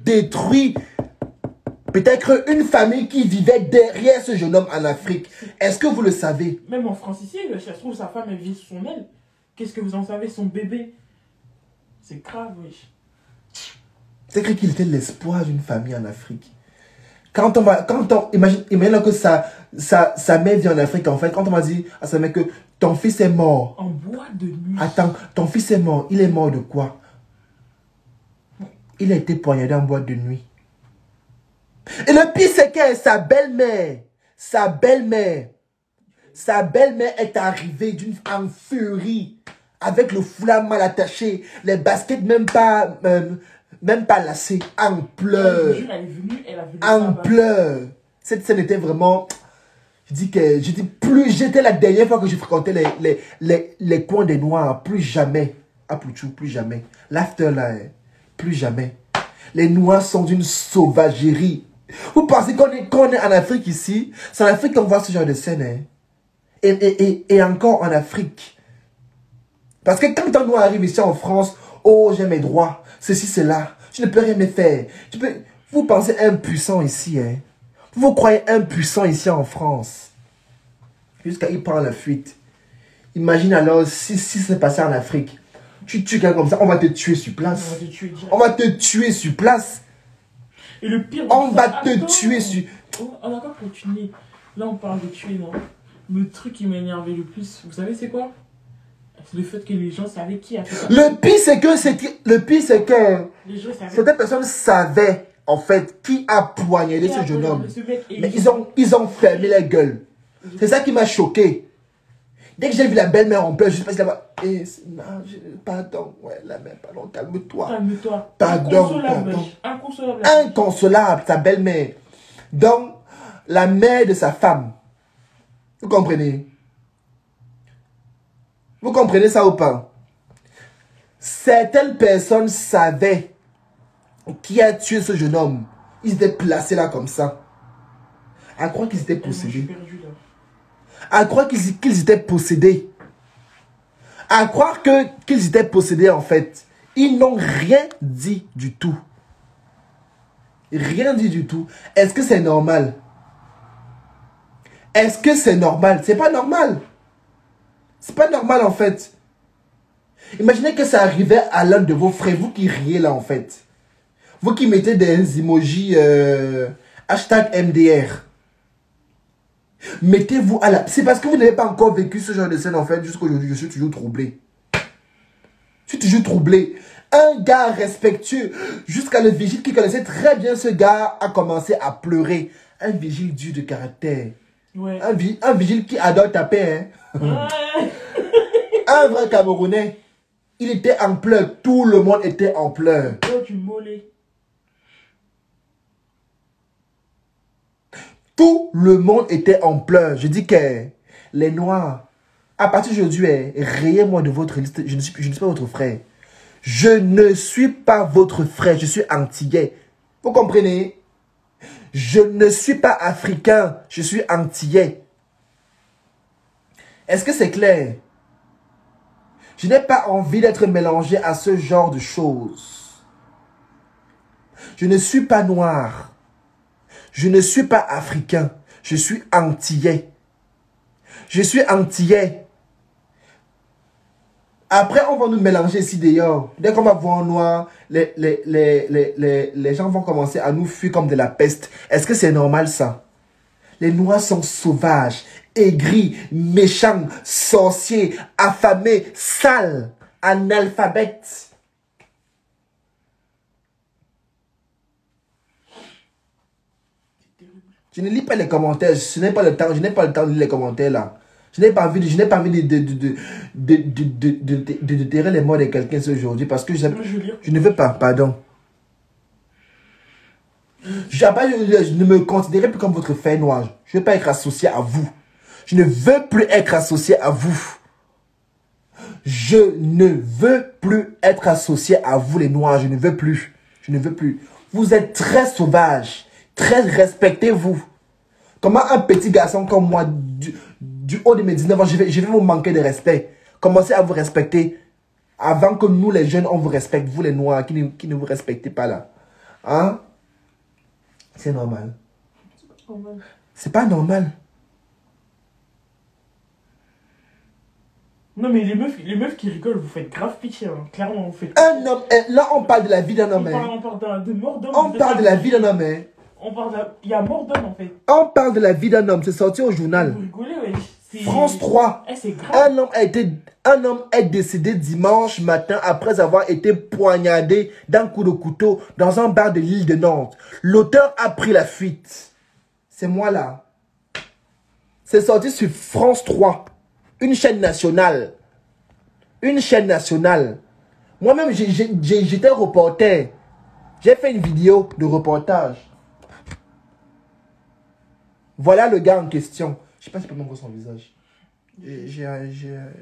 détruit peut-être une famille qui vivait derrière ce jeune homme en Afrique. Est-ce que vous le savez?
Même en France ici, ça se trouve sa femme elle vit sous son aile. Qu'est-ce que vous en savez? Son bébé. C'est grave, oui.
C'est vrai qu'il était l'espoir d'une famille en Afrique. Imagine que sa mère vit en Afrique, en fait, quand on m'a dit à sa mère que ton fils est mort.
En boîte de nuit.
Attends, ton fils est mort. Il est mort de quoi? Il a été poignardé en boîte de nuit. Et le pire, c'est que sa belle-mère est arrivée en furie, avec le foulard mal attaché, les baskets même pas lacées, en pleurs. En pleurs. Cette scène était vraiment... J'étais la dernière fois que je fréquentais les coins des Noirs, plus jamais. À Pouchou, plus jamais. L'after là, plus jamais. Les Noirs sont d'une sauvagerie. Vous pensez qu'on est en Afrique ici? C'est en Afrique qu'on voit ce genre de scène. Hein? Et encore en Afrique. Parce que quand un Noir arrive ici en France, oh, j'ai mes droits, ceci, cela, je ne peux rien me faire. Vous pensez impuissant ici. Hein? Vous croyez impuissant ici en France. Jusqu'à il prend la fuite. Imagine alors si c'est passé en Afrique. Tu tues quelqu'un comme ça, on va te tuer sur place. On va te tuer sur place.
Et le pire,
on va te tuer sur...
On a pas continué. Là, on parle de tuer, non? Le truc qui m'énervait le plus, vous savez c'est quoi? C'est le fait que les gens savaient qui a fait ça.
Le pire, c'est que certaines personnes savaient, en fait, qui a poignardé ce jeune homme. Mais ils ont fermé la gueule. C'est ça qui m'a choqué. Dès que j'ai vu la belle-mère en pleurs, je suis passé là-bas. Pardon, ouais, la mère, pardon, calme-toi.
Calme-toi.
Pardon,
Inconsolable.
Inconsolable, ta belle-mère. Donc, la mère de sa femme. Vous comprenez? Vous comprenez ça ou pas? Certaines personnes savaient qui a tué ce jeune homme. Ils étaient placés là comme ça. À croire qu'ils étaient possédés. À croire qu'ils étaient possédés. À croire qu'ils étaient possédés en fait. Ils n'ont rien dit du tout. Rien dit du tout. Est-ce que c'est normal? Est-ce que c'est normal? C'est pas normal. C'est pas normal en fait. Imaginez que ça arrivait à l'un de vos frères, vous qui riez là en fait. Vous qui mettez des emojis hashtag MDR. Mettez-vous à la... C'est parce que vous n'avez pas encore vécu ce genre de scène en fait. Jusqu'aujourd'hui, je suis toujours troublé. Je suis toujours troublé. Un gars respectueux, jusqu'à le vigile qui connaissait très bien ce gars, a commencé à pleurer. Un vigile dur de caractère.
Ouais.
Un vigile qui adore taper. Hein.
Ouais.
Un vrai Camerounais. Il était en pleurs. Tout le monde était en pleurs.
Oh, du mollet.
Tout le monde était en pleurs. Je dis que les Noirs, à partir d'aujourd'hui, rayez-moi de votre liste. Je ne suis pas votre frère. Je ne suis pas votre frère. Je suis antillais. Vous comprenez? Je ne suis pas africain. Je suis antillais. Est-ce que c'est clair? Je n'ai pas envie d'être mélangé à ce genre de choses. Je ne suis pas noir. Je ne suis pas africain. Je suis antillais. Je suis antillais. Après, on va nous mélanger ici d'ailleurs. Dès qu'on va voir en noir, les gens vont commencer à nous fuir comme de la peste. Est-ce que c'est normal ça? Les noirs sont sauvages, aigris, méchants, sorciers, affamés, sales, analphabètes. Je ne lis pas les commentaires, je n'ai pas le temps de lire les commentaires là. Je n'ai pas envie de tirer les mots de quelqu'un aujourd'hui parce que je ne veux pas, pardon. Je ne me considère plus comme votre frère noir. Je ne veux pas être associé à vous. Je ne veux plus être associé à vous. Je ne veux plus être associé à vous les noirs. Je ne veux plus. Je ne veux plus. Vous êtes très sauvages. Très respectez-vous. Comment un petit garçon comme moi, du haut de mes 19 ans, je vais vous manquer de respect. Commencez à vous respecter avant que nous les jeunes, on vous respecte. Vous les noirs qui ne vous respectez pas là. Hein? C'est normal. C'est pas normal.
Non mais les meufs qui rigolent, vous faites grave pitié, hein. Clairement, vous faites...
Un homme, là on parle de la vie d'un homme.
On parle de mort d'homme.
On parle de la vie d'un homme.
Il y a mort d'homme en fait.
On parle de la vie d'un homme, c'est sorti au journal.
Vous rigolez, ouais.
France 3.
C'est grave.
Un homme est décédé dimanche matin après avoir été poignardé d'un coup de couteau dans un bar de l'île de Nantes. L'auteur a pris la fuite. C'est moi là. C'est sorti sur France 3. Une chaîne nationale. Une chaîne nationale. Moi-même, j'étais reporter. J'ai fait une vidéo de reportage. Voilà le gars en question. Je sais pas si je peux même voir son visage.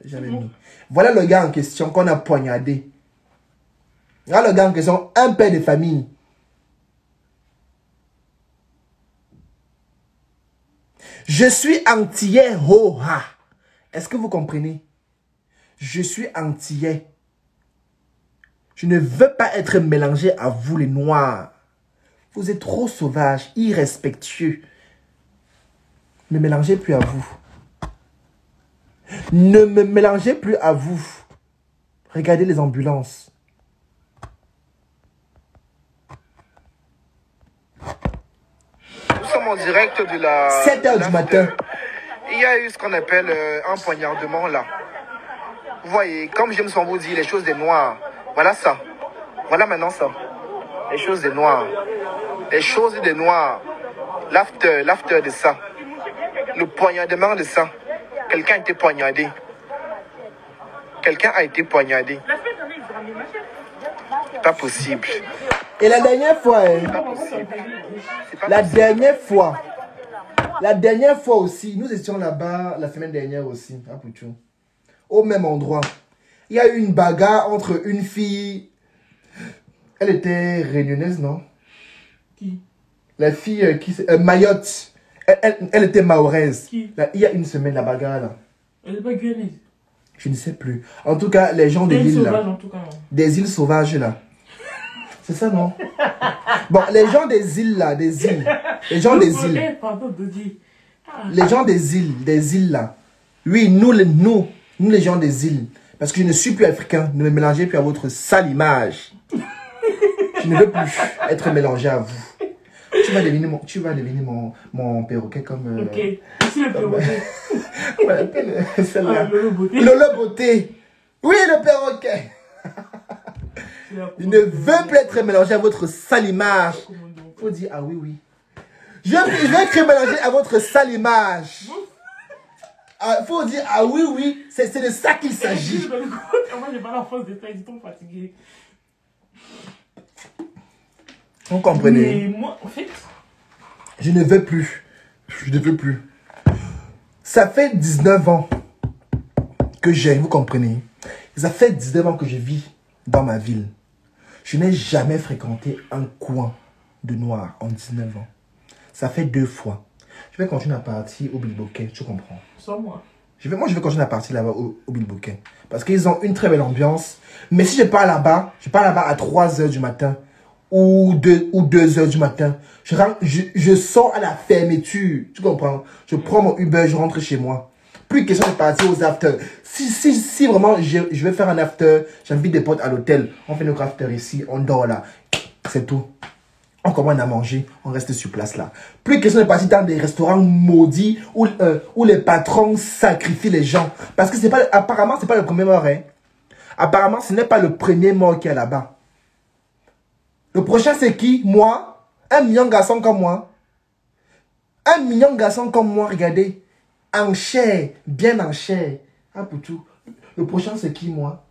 J'avais mis. Voilà le gars en question qu'on a poignardé. Voilà le gars en question, un père de famille. Je suis antillais, ho-ha. Est-ce que vous comprenez? Je suis antillais. Je ne veux pas être mélangé à vous les noirs. Vous êtes trop sauvages, irrespectueux. Ne mélangez plus à vous. Ne me mélangez plus à vous. Regardez les ambulances.
Nous sommes en direct de la...
7 h du matin.
Il y a eu ce qu'on appelle un poignardement là. Vous voyez, comme James vous dit, les choses des noirs. Voilà ça. Voilà maintenant ça. Les choses des noirs. Les choses des noirs. L'after de ça. Le poignardement de ça. Quelqu'un a été poignardé. Quelqu'un a été poignardé. Pas possible.
Et la dernière fois, la dernière fois aussi, nous étions là-bas la semaine dernière aussi, à Pouchou, au même endroit. Il y a eu une bagarre entre une fille, elle était réunionnaise, non?
Qui?
La fille qui Mayotte, elle était mahoraise.
Qui?
Là, il y a une semaine, la bagarre là.
Elle est pas guyanaise.
Je ne sais plus. En tout cas, les gens de l'île là.
En tout cas.
Des îles sauvages là. C'est ça, non? Bon, les gens des îles là, des îles. Les gens des îles.
Pardon de dire.
Les gens des îles là. Oui, nous, Nous, les gens des îles, parce que je ne suis plus africain, ne me mélangez plus à votre sale image. Je ne veux plus être mélangé à vous. Tu vas devenir mon perroquet comme...
Ok, ici le perroquet.
Voilà, celle-là.
Lolo Beauté.
Lolo Beauté. Oui, le perroquet. Je ne veux plus être mélangé à votre sale image. Faut dire, ah oui, oui. Je vais être mélangé à votre sale image. Faut dire, ah oui, oui. C'est de ça qu'il s'agit.
Moi, j'ai pas la force d'être ils sont fatigués.
Vous comprenez?
Mais moi, en fait...
Je ne veux plus. Je ne veux plus. Ça fait 19 ans que j'ai, vous comprenez? Ça fait 19 ans que je vis dans ma ville. Je n'ai jamais fréquenté un coin de noir en 19 ans. Ça fait 2 fois. Je vais continuer à partir au Bilboquet, tu comprends?
Sans moi.
Moi, je vais continuer à partir là-bas au Bilboquet. Parce qu'ils ont une très belle ambiance. Mais si je pars là-bas à 3 h du matin ou 2 h du matin. Je sors à la fermeture. Tu comprends? Je prends mon Uber, je rentre chez moi. Plus question de partir aux afters. Si vraiment je vais faire un after, j'invite des potes à l'hôtel. On fait notre after ici, on dort là. C'est tout. On commande à manger, on reste sur place là. Plus question de partir dans des restaurants maudits où les patrons sacrifient les gens. Parce que apparemment, c'est pas le premier mort. Hein. Apparemment, ce n'est pas le premier mort qui est là-bas. Le prochain, c'est qui? Moi? 1 million de garçons comme moi. 1 million de garçons comme moi, regardez. En chair, bien en chair. Ah, pour tout. Le prochain, c'est qui, moi?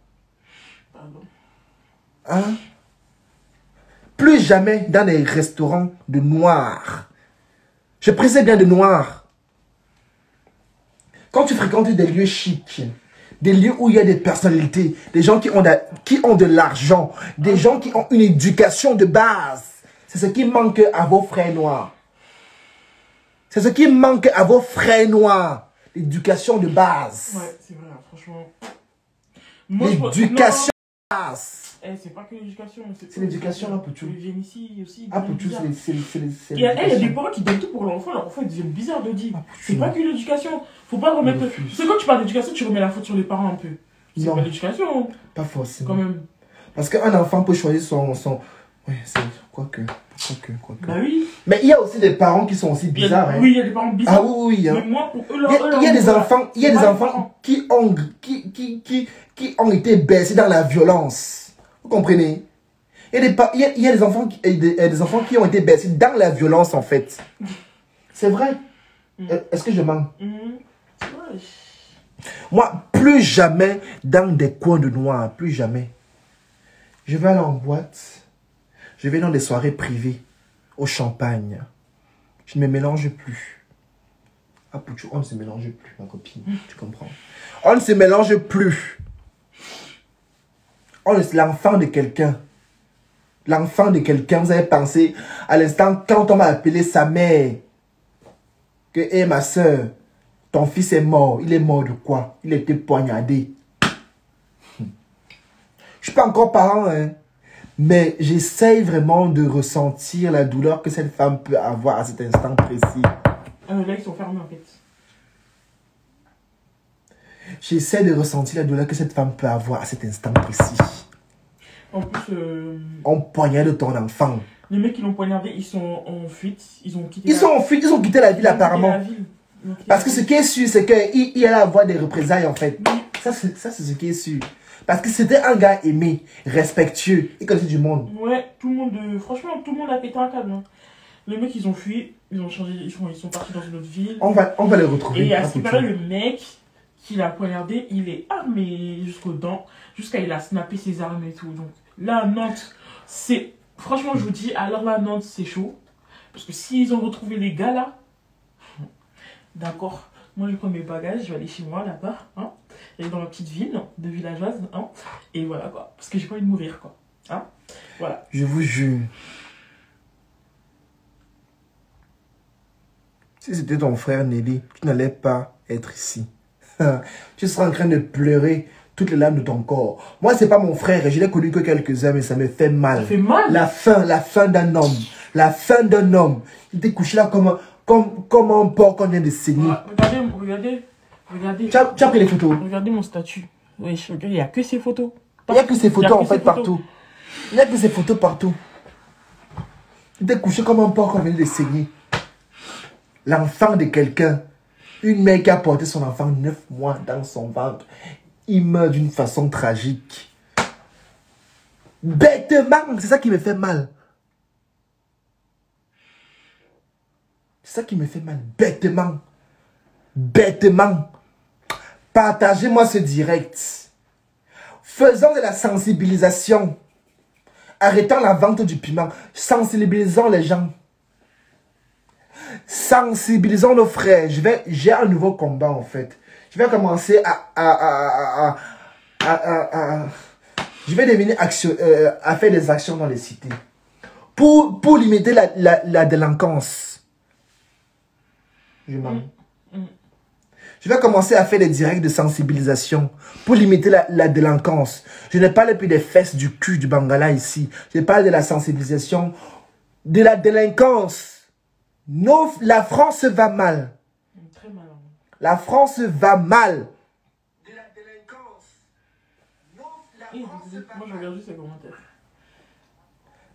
Pardon.
Hein? Plus jamais dans des restaurants de noirs. Je précise bien de noirs. Quand tu fréquentes des lieux chics, des lieux où il y a des personnalités, des gens qui ont de l'argent, des gens qui ont une éducation de base, c'est ce qui manque à vos frères noirs. C'est ce qui manque à vos frères noirs. L'éducation de base.
Ouais, c'est vrai, franchement.
L'éducation de base.
C'est pas que l'éducation.
C'est l'éducation là pour tout.
Ils viennent ici aussi.
Ah, pour tout, c'est
il y a des parents qui donnent tout pour l'enfant ils deviennent bizarres de dire. C'est pas que l'éducation. Faut pas remettre. C'est quand tu parles d'éducation, tu remets la faute sur les parents un peu. C'est pas l'éducation.
Pas forcément.
Quand même.
Parce qu'un enfant peut choisir son... Oui, c'est... Quoique.
Bah oui.
Mais il y a aussi des parents qui sont aussi bizarres.
Oui, il y a des parents bizarres.
Ah oui.
Mais moi, pour eux,
il y a des enfants qui ont été bercés dans la violence. Vous comprenez? Il y a des enfants qui ont été bercés dans la violence, en fait. C'est vrai. Est-ce que je mens?
C'est vrai.
Moi, plus jamais dans des coins de noir. Plus jamais. Je vais aller en boîte. Je vais dans des soirées privées. Au champagne. Je ne me mélange plus. Ah, Pouchou, on ne se mélange plus, ma copine. Tu comprends? On ne se mélange plus. L'enfant de quelqu'un. L'enfant de quelqu'un, vous avez pensé à l'instant quand on m'a appelé sa mère. Que, hé, ma soeur, ton fils est mort. Il est mort de quoi? Il a été poignardé. Je ne suis pas encore parent, hein. Mais j'essaye vraiment de ressentir la douleur que cette femme peut avoir à cet instant précis.
Là, ils sont fermés, en fait.
J'essaie de ressentir la douleur que cette femme peut avoir à cet instant précis.
En plus...
On poignarde ton enfant.
Les mecs qui l'ont poignardé, ils sont en fuite. Ils ont quitté
ils ont quitté la ville apparemment. Parce que ce qui est sûr, c'est qu'il allait avoir des représailles en fait. Oui. Ça, c'est ce qui est sûr. Parce que c'était un gars aimé, respectueux, et connaissait du monde.
Ouais, tout le monde, franchement, tout le monde a pété un câble. Hein. Les mecs, ils ont fui, ils ont changé, ils sont partis dans une autre ville.
On va les retrouver.
Et à ce qui paraît, le mec qui l'a poignardé, il est armé jusqu'aux dents, jusqu'à il a snappé ses armes et tout. Donc là, à Nantes, c'est... Franchement, je vous dis, alors là, Nantes, c'est chaud. Parce que s'ils ont retrouvé les gars là, d'accord, moi je prends mes bagages, je vais aller chez moi là-bas, hein, et dans la petite ville de villageoise, hein, et voilà quoi, parce que j'ai pas envie de mourir quoi, hein, voilà.
Je vous jure, si c'était ton frère Nelly, tu n'allais pas être ici. Tu seras en train de pleurer toutes les larmes de ton corps. Moi, c'est pas mon frère, je l'ai connu que quelques heures, mais ça me fait mal.
Ça fait mal?
La fin d'un homme. La fin d'un homme. Il était couché là comme un porc qu'on vient de saigner.
Regardez, Regardez.
Tu as pris les photos?
Regardez mon statut. Oui, il n'y a que ces photos.
Il n'y a que ces photos en fait partout. Il n'y a que ces photos partout. Il était couché comme un porc qu'on vient de saigner. L'enfant de quelqu'un. Une mère qui a porté son enfant 9 mois dans son ventre. Il meurt d'une façon tragique. Bêtement, c'est ça qui me fait mal. C'est ça qui me fait mal. Bêtement. Bêtement. Partagez-moi ce direct. Faisons de la sensibilisation. Arrêtons la vente du piment. Sensibilisons les gens. Sensibilisons nos frères. J'ai un nouveau combat en fait. Je vais commencer je vais devenir à faire des actions dans les cités. Pour limiter la délinquance. Je vais commencer à faire des directs de sensibilisation pour limiter la délinquance. Je ne parle plus des fesses du cul du Bangala ici. Je parle de la sensibilisation de la délinquance. La France va mal.
Très mal.
La France va mal. De la délinquance.
Moi, je regarde juste les commentaires.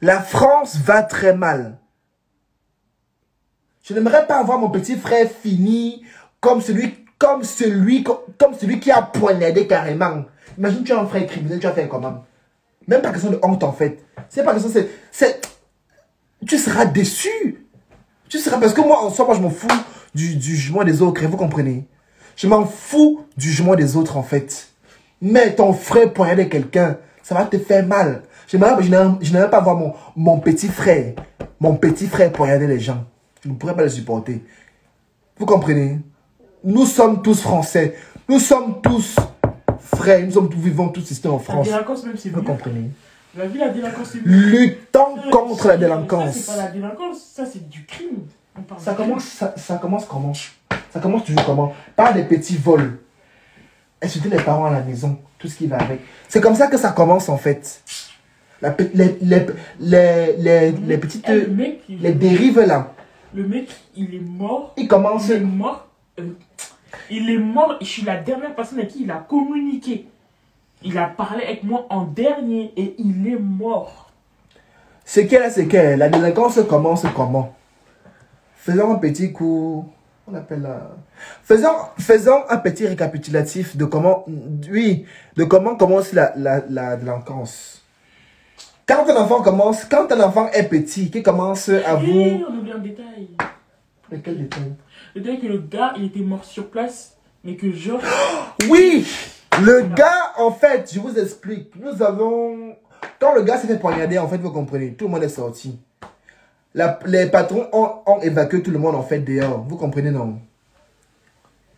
La France va très mal. Je n'aimerais pas avoir mon petit frère fini comme celui qui a poignardé carrément. Imagine, tu as un frère criminel, tu as fait comment? Même pas question de honte en fait. C'est pas question, tu seras déçu. Tu seras, parce que moi, en soi, moi, je m'en fous du jugement des autres, vous comprenez? Je m'en fous du jugement des autres, en fait. Mais ton frère poignarder quelqu'un, ça va te faire mal. Je n'aimerais pas voir mon petit frère poignarder les gens. Je ne pourrais pas le supporter. Vous comprenez? Nous sommes tous Français. Nous sommes tous frères. Nous vivons tous ici en France.
La délinquance, même, c'est
vous comprenez?
La vie, la délinquance, c'est
luttons contre la délinquance.
Ça, c'est pas la délinquance, ça, c'est du crime.
Ça commence comment? Ça commence toujours comment? Par des petits vols. Insulter les parents à la maison, tout ce qui va avec. C'est comme ça que ça commence en fait. Les petites... les dérives là.
Le mec, il est mort.
Il commence...
Il est mort. Il est mort. Je suis la dernière personne à qui il a communiqué. Il a parlé avec moi en dernier et il est mort.
C'est que la délinquance commence comment? Faisons un petit coup... On appelle la... Faisons un petit récapitulatif de comment... Oui, de comment commence la délinquance. Quand un enfant est petit, qui commence à vous...
On oublie un détail.
Quel détail?
Le détail que le gars, il était mort sur place, mais que genre...
Oui! Le gars, en fait, je vous explique. Nous avons... Quand le gars s'est fait poignarder, en fait, vous comprenez, tout le monde est sorti. Les patrons ont évacué tout le monde, en fait, dehors. Vous comprenez, non?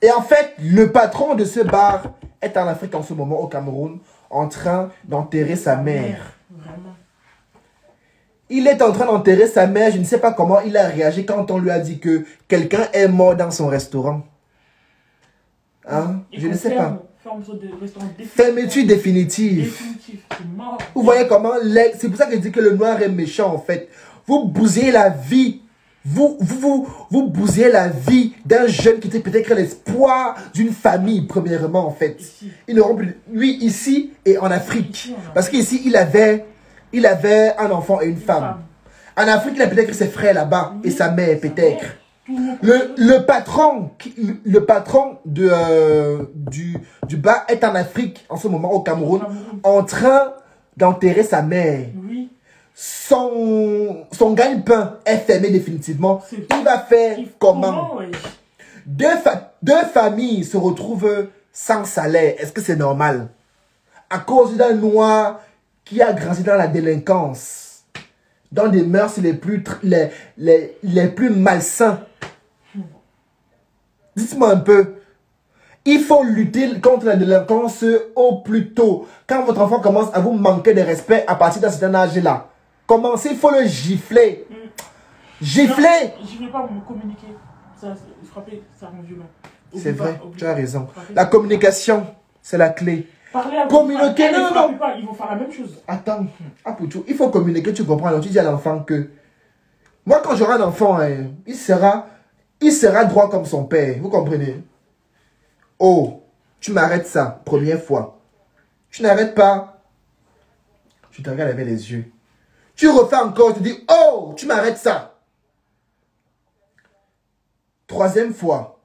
Et en fait, le patron de ce bar est en Afrique en ce moment, au Cameroun, en train d'enterrer sa mère.
Vraiment.
Il est en train d'enterrer sa mère. Je ne sais pas comment il a réagi quand on lui a dit que quelqu'un est mort dans son restaurant. Hein? Je ne sais pas. Fermeture définitive. Vous voyez comment... C'est pour ça que je dis que le noir est méchant, en fait. Vous bousillez la vie. Vous bousillez la vie d'un jeune qui était peut-être l'espoir d'une famille, premièrement, en fait. Ils n'auront plus... Lui, ici et en Afrique. Parce qu'ici, il avait un enfant et une femme. En Afrique, il a peut-être ses frères là-bas et sa mère, peut-être. Le patron du bar est en Afrique, en ce moment, au Cameroun, en train d'enterrer sa mère.
Oui.
Son gagne-pain est fermé définitivement. Il va faire comment? Deux familles se retrouvent sans salaire. Est-ce que c'est normal? À cause d'un noir qui a grandi dans la délinquance, dans des mœurs les plus malsains. Dites-moi un peu. Il faut lutter contre la délinquance au plus tôt. Quand votre enfant commence à vous manquer de respect à partir d'un certain âge-là, commencez, il faut le gifler. Gifler.
Je ne vais pas me communiquer. Ça, frapper, ça rend violent.
C'est vrai, tu as raison. La communication, c'est la clé.
Communiquer, non. Ils vont faire la même chose.
Attends, il faut communiquer, tu comprends. Alors tu dis à l'enfant que... Moi, quand j'aurai un enfant, il sera droit comme son père. Vous comprenez? Oh, tu m'arrêtes ça, première fois. Tu n'arrêtes pas. Je te regarde avec les yeux. Tu refais encore, je te dis, oh, tu m'arrêtes ça. Troisième fois.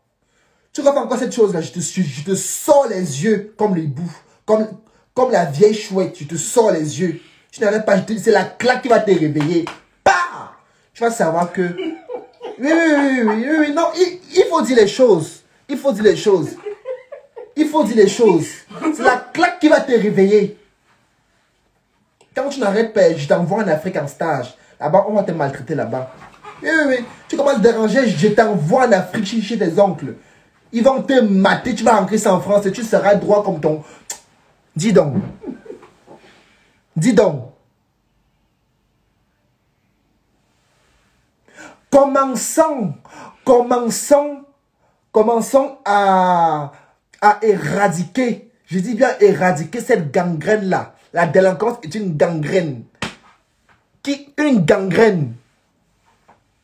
Tu refais encore cette chose-là, je te sors les yeux comme les bouts. Comme la vieille chouette, je te sors les yeux. Tu n'arrêtes pas, c'est la claque qui va te réveiller. Bah! Tu vas savoir que... Oui, non, il faut dire les choses. Il faut dire les choses. Il faut dire les choses. C'est la claque qui va te réveiller. Quand tu n'arrêtes pas, je t'envoie en Afrique en stage. Là-bas, on va te maltraiter là-bas. Oui. Tu commences à déranger, je t'envoie en Afrique chez tes oncles. Ils vont te mater, tu vas rentrer en France et tu seras droit comme ton... Dis donc. Dis donc. Commençons à éradiquer, je dis bien éradiquer cette gangrène-là. La délinquance est une gangrène. Une gangrène.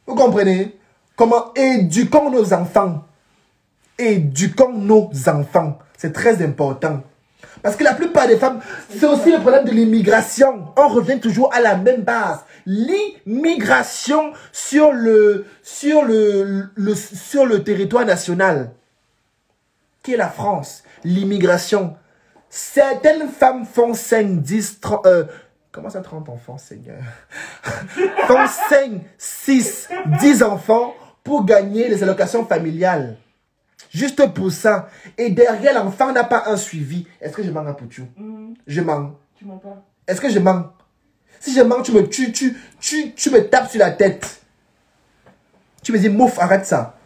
Vous comprenez? Comment éduquons nos enfants? Éduquons nos enfants. C'est très important. Parce que la plupart des femmes, c'est aussi le problème de l'immigration. On revient toujours à la même base. L'immigration sur le territoire national. Qui est la France? L'immigration. Certaines femmes font 5, 10, 30... comment ça 30 enfants, Seigneur? Font 5, 6, 10 enfants pour gagner les allocations familiales. Juste pour ça. Et derrière, l'enfant n'a pas un suivi. Est-ce que je mens à Pouchou? Je mens.
Tu mens pas.
Est-ce que je mens? Si je mens, tu me tapes sur la tête. Tu me dis, mouf, arrête ça.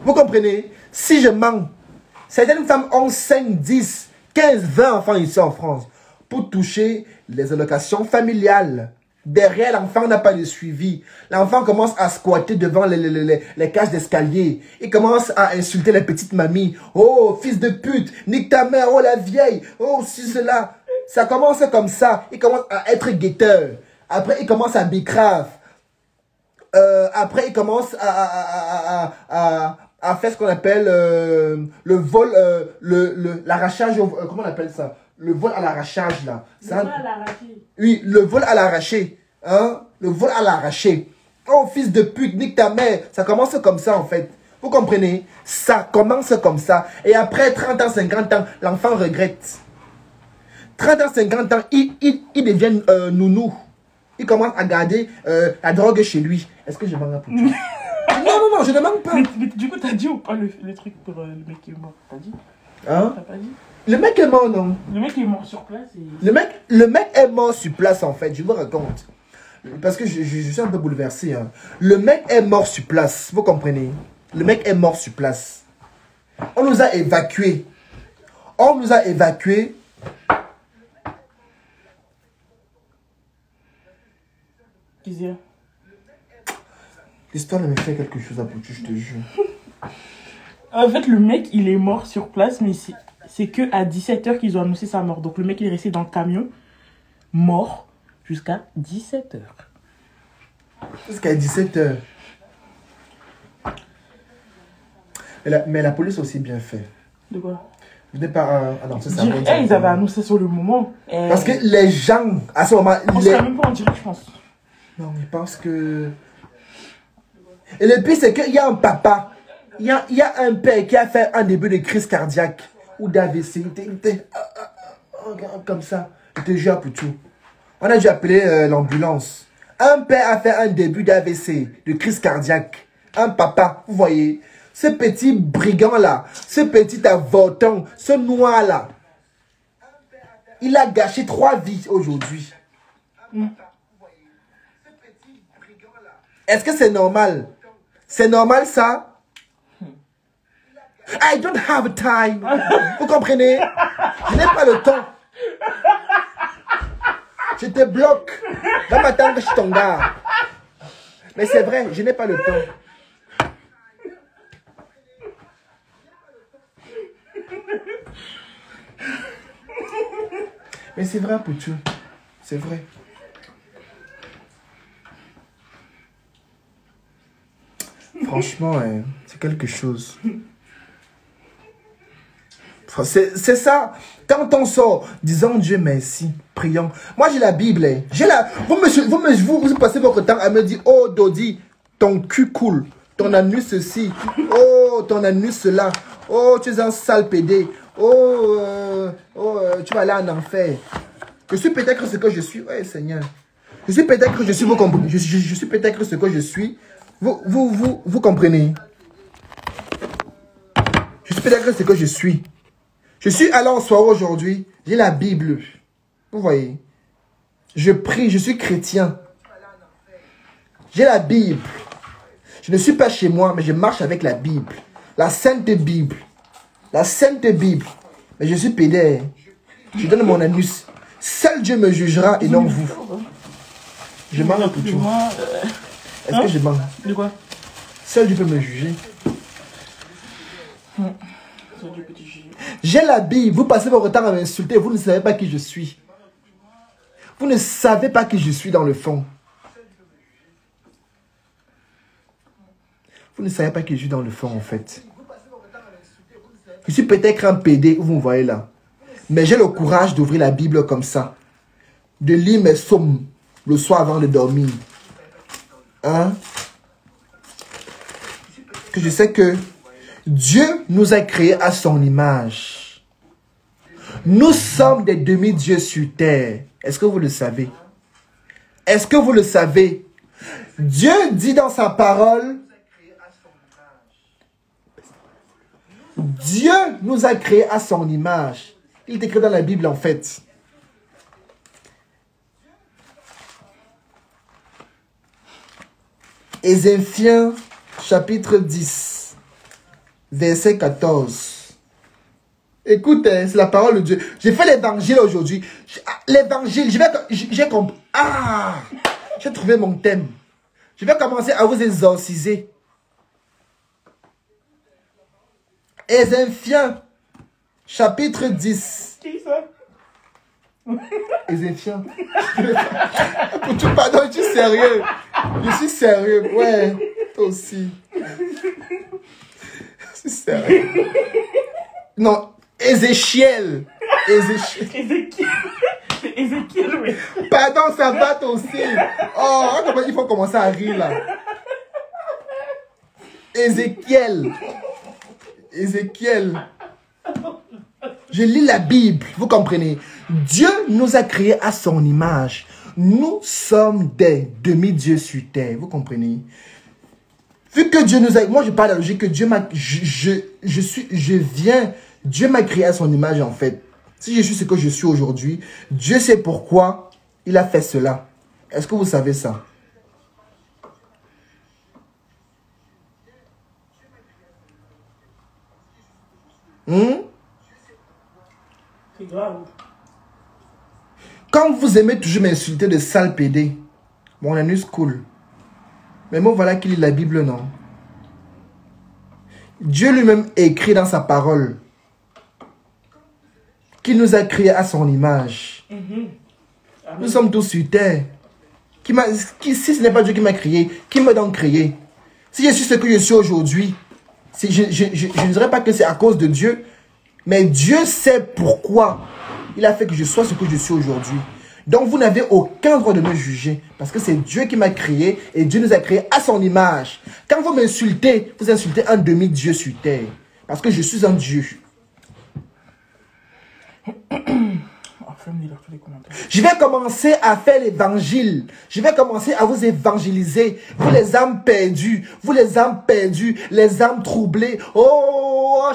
Vous comprenez? Si je mens, certaines femmes ont 5, 10, 15, 20 enfants ici en France pour toucher les allocations familiales. Derrière, l'enfant n'a pas de suivi. L'enfant commence à squatter devant les cages d'escalier. Il commence à insulter les petites mamies. Oh, fils de pute, nique ta mère, oh la vieille, oh si cela. Ça commence comme ça. Il commence à être guetteur. Après, il commence à bicrave. Après, il commence à faire ce qu'on appelle le vol, l'arrachage, comment on appelle ça? Le vol à l'arrachage, là.
Le vol à l'arraché.
Oui, le vol à l'arraché. Hein? Le vol à l'arraché. Oh, fils de pute, nique ta mère. Ça commence comme ça, en fait. Vous comprenez? Ça commence comme ça. Et après 30 ans, 50 ans, l'enfant regrette. 30 ans, 50 ans, il devient nounou. Il commence à garder la drogue chez lui. Est-ce que je mens un peu? Non, je ne manque pas.
Mais du coup, t'as dit ou pas le truc pour le mec qui est mort? T'as dit?
Hein?
T'as pas dit?
Le mec est mort, non?
Le mec est mort sur place et...
Le mec est mort sur place, en fait. Je vous raconte. Parce que je suis un peu bouleversé. Hein. Le mec est mort sur place. Vous comprenez? Le mec est mort sur place. On nous a évacués. L'histoire me fait quelque chose à Pouchou, je te jure.
En fait, le mec, il est mort sur place, mais c'est que à 17h qu'ils ont annoncé sa mort. Donc le mec, il est resté dans le camion, mort, jusqu'à 17h.
Jusqu'à 17h. Mais la police a aussi bien fait.
De quoi?
Je n'ai pas annoncé ça.
Ils avaient annoncé sur le moment.
Parce que les gens, à ce moment...
On serait même pas en direct, je pense.
Non, je pense que... Et le pire, c'est qu'il y a un papa, il y a un père qui a fait un début de crise cardiaque ou d'AVC. Il était comme ça. Je te jure pour tout. On a dû appeler l'ambulance. Un père a fait un début d'AVC, de crise cardiaque. Un papa, vous voyez. Ce petit brigand-là, ce petit avorton, ce noir-là, il a gâché 3 vies aujourd'hui. Est-ce que c'est normal? C'est normal ça? I don't have time. Vous comprenez? Je n'ai pas le temps. Je te bloque. Va m'attendre chez ton gars. Mais c'est vrai, je n'ai pas le temps. Mais c'est vrai, Pouchou. C'est vrai. Franchement, c'est quelque chose. C'est ça. Quand on sort, disons Dieu merci, prions. Moi j'ai la Bible. Vous passez votre temps à me dire, oh Dodi, ton cul coule, ton anus ceci, oh ton anus cela, oh tu es un sale pédé, tu vas aller en enfer. Je suis peut-être ce que je suis, ouais Seigneur. Je suis peut-être que je suis, vous comprenez. Je suis peut-être ce que je suis. Vous comprenez. Je suis peut-être ce que je suis. Je suis allé en soirée aujourd'hui. J'ai la Bible. Vous voyez. Je prie, je suis chrétien. J'ai la Bible. Je ne suis pas chez moi, mais je marche avec la Bible. La Sainte Bible. La Sainte Bible. Mais je suis pédé. Je donne mon anus. Seul Dieu me jugera et non vous. Je manque pour tout. Est-ce que je manque?
De quoi?
Seul Dieu peut me juger. J'ai la Bible. Vous passez votre temps à m'insulter. Vous ne savez pas qui je suis. Vous ne savez pas qui je suis dans le fond. Vous ne savez pas qui je suis dans le fond en fait. Je suis peut-être un PD, vous me voyez là. Mais j'ai le courage d'ouvrir la Bible comme ça. De lire mes psaumes le soir avant de dormir. Hein? Que je sais que Dieu nous a créés à son image. Nous sommes des demi-dieux sur terre. Est-ce que vous le savez? Est-ce que vous le savez? Dieu dit dans sa parole, Dieu nous a créés à son image. Il est écrit dans la Bible en fait. Éphésiens chapitre 10, verset 14. Écoute, c'est la parole de Dieu. J'ai fait l'évangile aujourd'hui. L'évangile, j'ai compris. Ah! J'ai trouvé mon thème. Je vais commencer à vous exorciser. Éphésiens chapitre 10.
Qui ça?
Éphésiens. Pardon, je suis sérieux. Je suis sérieux. Ouais, toi aussi. Je suis sérieux. Non, Ézéchiel.
Ézéchiel, oui.
Pardon, ça va toi aussi. Oh, il faut commencer à rire là. Ézéchiel. Je lis la Bible, vous comprenez. Dieu nous a créés à son image. Nous sommes des demi-dieux sur terre, vous comprenez. Vu que Dieu nous a... Moi, je parle de la logique que Dieu m'a... Dieu m'a créé à son image, en fait. Si je suis ce que je suis aujourd'hui, Dieu sait pourquoi il a fait cela. Est-ce que vous savez ça?
C'est grave.
Quand vous aimez toujours m'insulter de sale pédé, mon anus coule. Mais moi, voilà qu'il lit la Bible, non? Dieu lui-même écrit dans sa parole qu'il nous a créés à son image. Nous sommes tous sur terre. Si ce n'est pas Dieu qui m'a créé, qui m'a donc créé? Si je suis ce que je suis aujourd'hui, je ne dirais pas que c'est à cause de Dieu, mais Dieu sait pourquoi il a fait que je sois ce que je suis aujourd'hui. Donc vous n'avez aucun droit de me juger, parce que c'est Dieu qui m'a créé et Dieu nous a créés à son image. Quand vous m'insultez, vous insultez un demi-dieu sur terre, parce que je suis un Dieu. Je vais commencer à faire l'évangile. Je vais commencer à vous évangéliser. Vous les âmes perdues. Vous les âmes perdues. Les âmes troublées. Oh,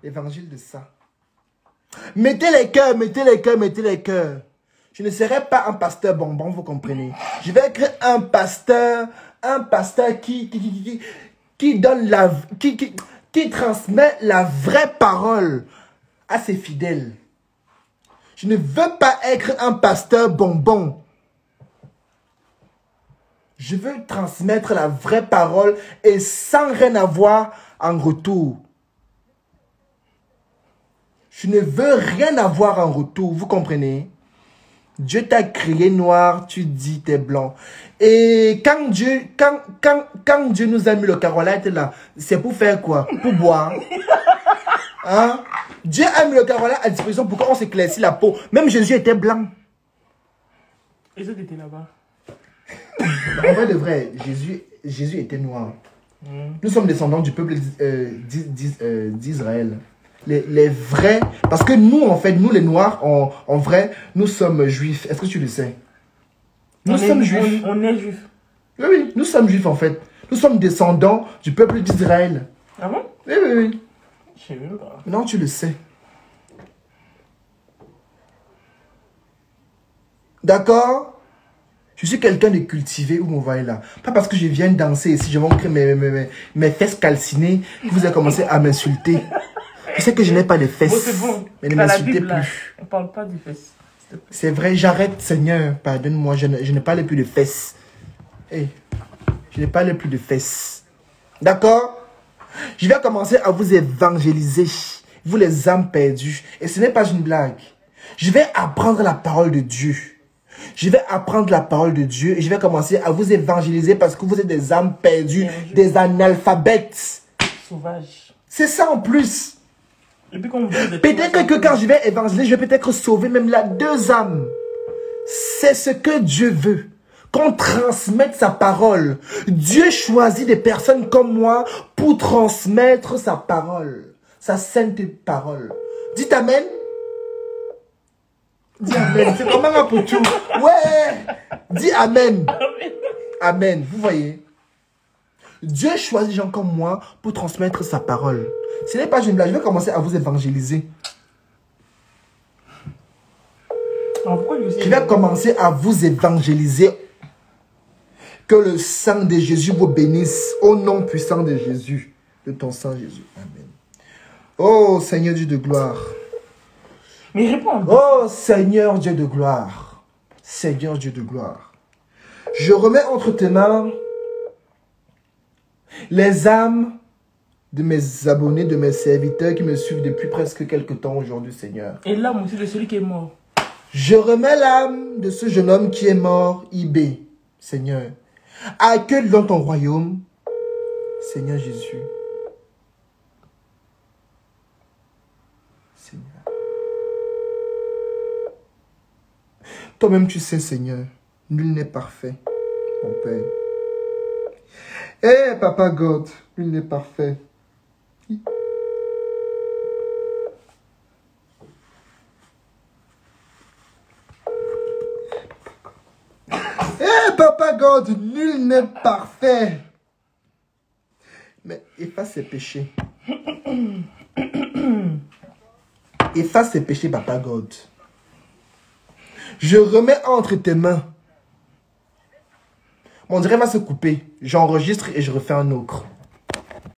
évangile de ça. Mettez les cœurs, mettez les cœurs, mettez les cœurs. Je ne serai pas un pasteur bonbon, vous comprenez. Je vais être un pasteur qui donne la... qui transmet la vraie parole à ses fidèles. Je ne veux pas être un pasteur bonbon. Je veux transmettre la vraie parole et sans rien avoir en retour. Je ne veux rien avoir en retour, vous comprenez? Dieu t'a créé noir, tu dis t'es blanc. Et quand Dieu nous a mis le carolite là, c'est pour faire quoi? Pour boire. Hein? Dieu a mis le carolite à disposition pour qu'on s'éclaircisse la peau. Même Jésus était blanc.
Et ça, t'étais là-bas.
En vrai de vrai, Jésus était noir. Nous sommes descendants du peuple d'Israël. Les vrais, parce que nous, en fait, nous les noirs, en vrai, nous sommes juifs. Est-ce que tu le sais? Nous sommes juifs.
On est juifs.
Oui, oui, nous sommes juifs, en fait. Nous sommes descendants du peuple d'Israël.
Ah bon?
Oui, oui, oui.
Je sais même pas.
Non, tu le sais. D'accord? Je suis quelqu'un de cultivé où vous voyez là. Pas parce que je viens danser ici, je vais montrer mes fesses calcinées, que vous avez commencé à m'insulter. Je sais que je n'ai pas de fesses.
Bon, c'est bon.
Mais ne m'insultez plus.
On parle pas des fesses.
C'est vrai, j'arrête, Seigneur. Pardonne-moi, je ne parle plus de fesses. Hey, je ne parle plus de fesses. D'accord? Je vais commencer à vous évangéliser. Vous les âmes perdues. Et ce n'est pas une blague. Je vais apprendre la parole de Dieu. Je vais apprendre la parole de Dieu et je vais commencer à vous évangéliser parce que vous êtes des âmes perdues, des analphabètes.
Sauvages.
C'est ça en plus.
Peut-être
que quand je vais évangéliser, je vais peut-être sauver même là 2 âmes. C'est ce que Dieu veut. Qu'on transmette sa parole. Dieu choisit des personnes comme moi pour transmettre sa parole. Sa sainte parole. Dites Amen. Dis Amen. C'est comme un pour tout. Ouais. Dis Amen. Amen. Vous voyez. Dieu choisit des gens comme moi pour transmettre sa parole. Ce n'est pas une blague. Je vais commencer à vous évangéliser. Je vais commencer à vous évangéliser. Que le sang de Jésus vous bénisse. Au nom puissant de Jésus. De ton sang, Jésus. Amen. Oh Seigneur Dieu de gloire.
Mais réponds.
Oh Seigneur Dieu de gloire. Seigneur Dieu de gloire. Je remets entre tes mains les âmes de mes abonnés, de mes serviteurs qui me suivent depuis presque quelque temps aujourd'hui, Seigneur.
Et l'âme aussi de celui qui est mort.
Je remets l'âme de ce jeune homme qui est mort, Ibé, Seigneur. Accueille dans ton royaume, Seigneur Jésus. Seigneur. Toi-même tu sais, Seigneur, nul n'est parfait, mon Père. Eh, Papa God, nul n'est parfait. Eh, Papa God, nul n'est parfait. Mais efface ses péchés. Efface ses péchés, Papa God. Je remets entre tes mains. Mon direct va se couper. J'enregistre et je refais un autre.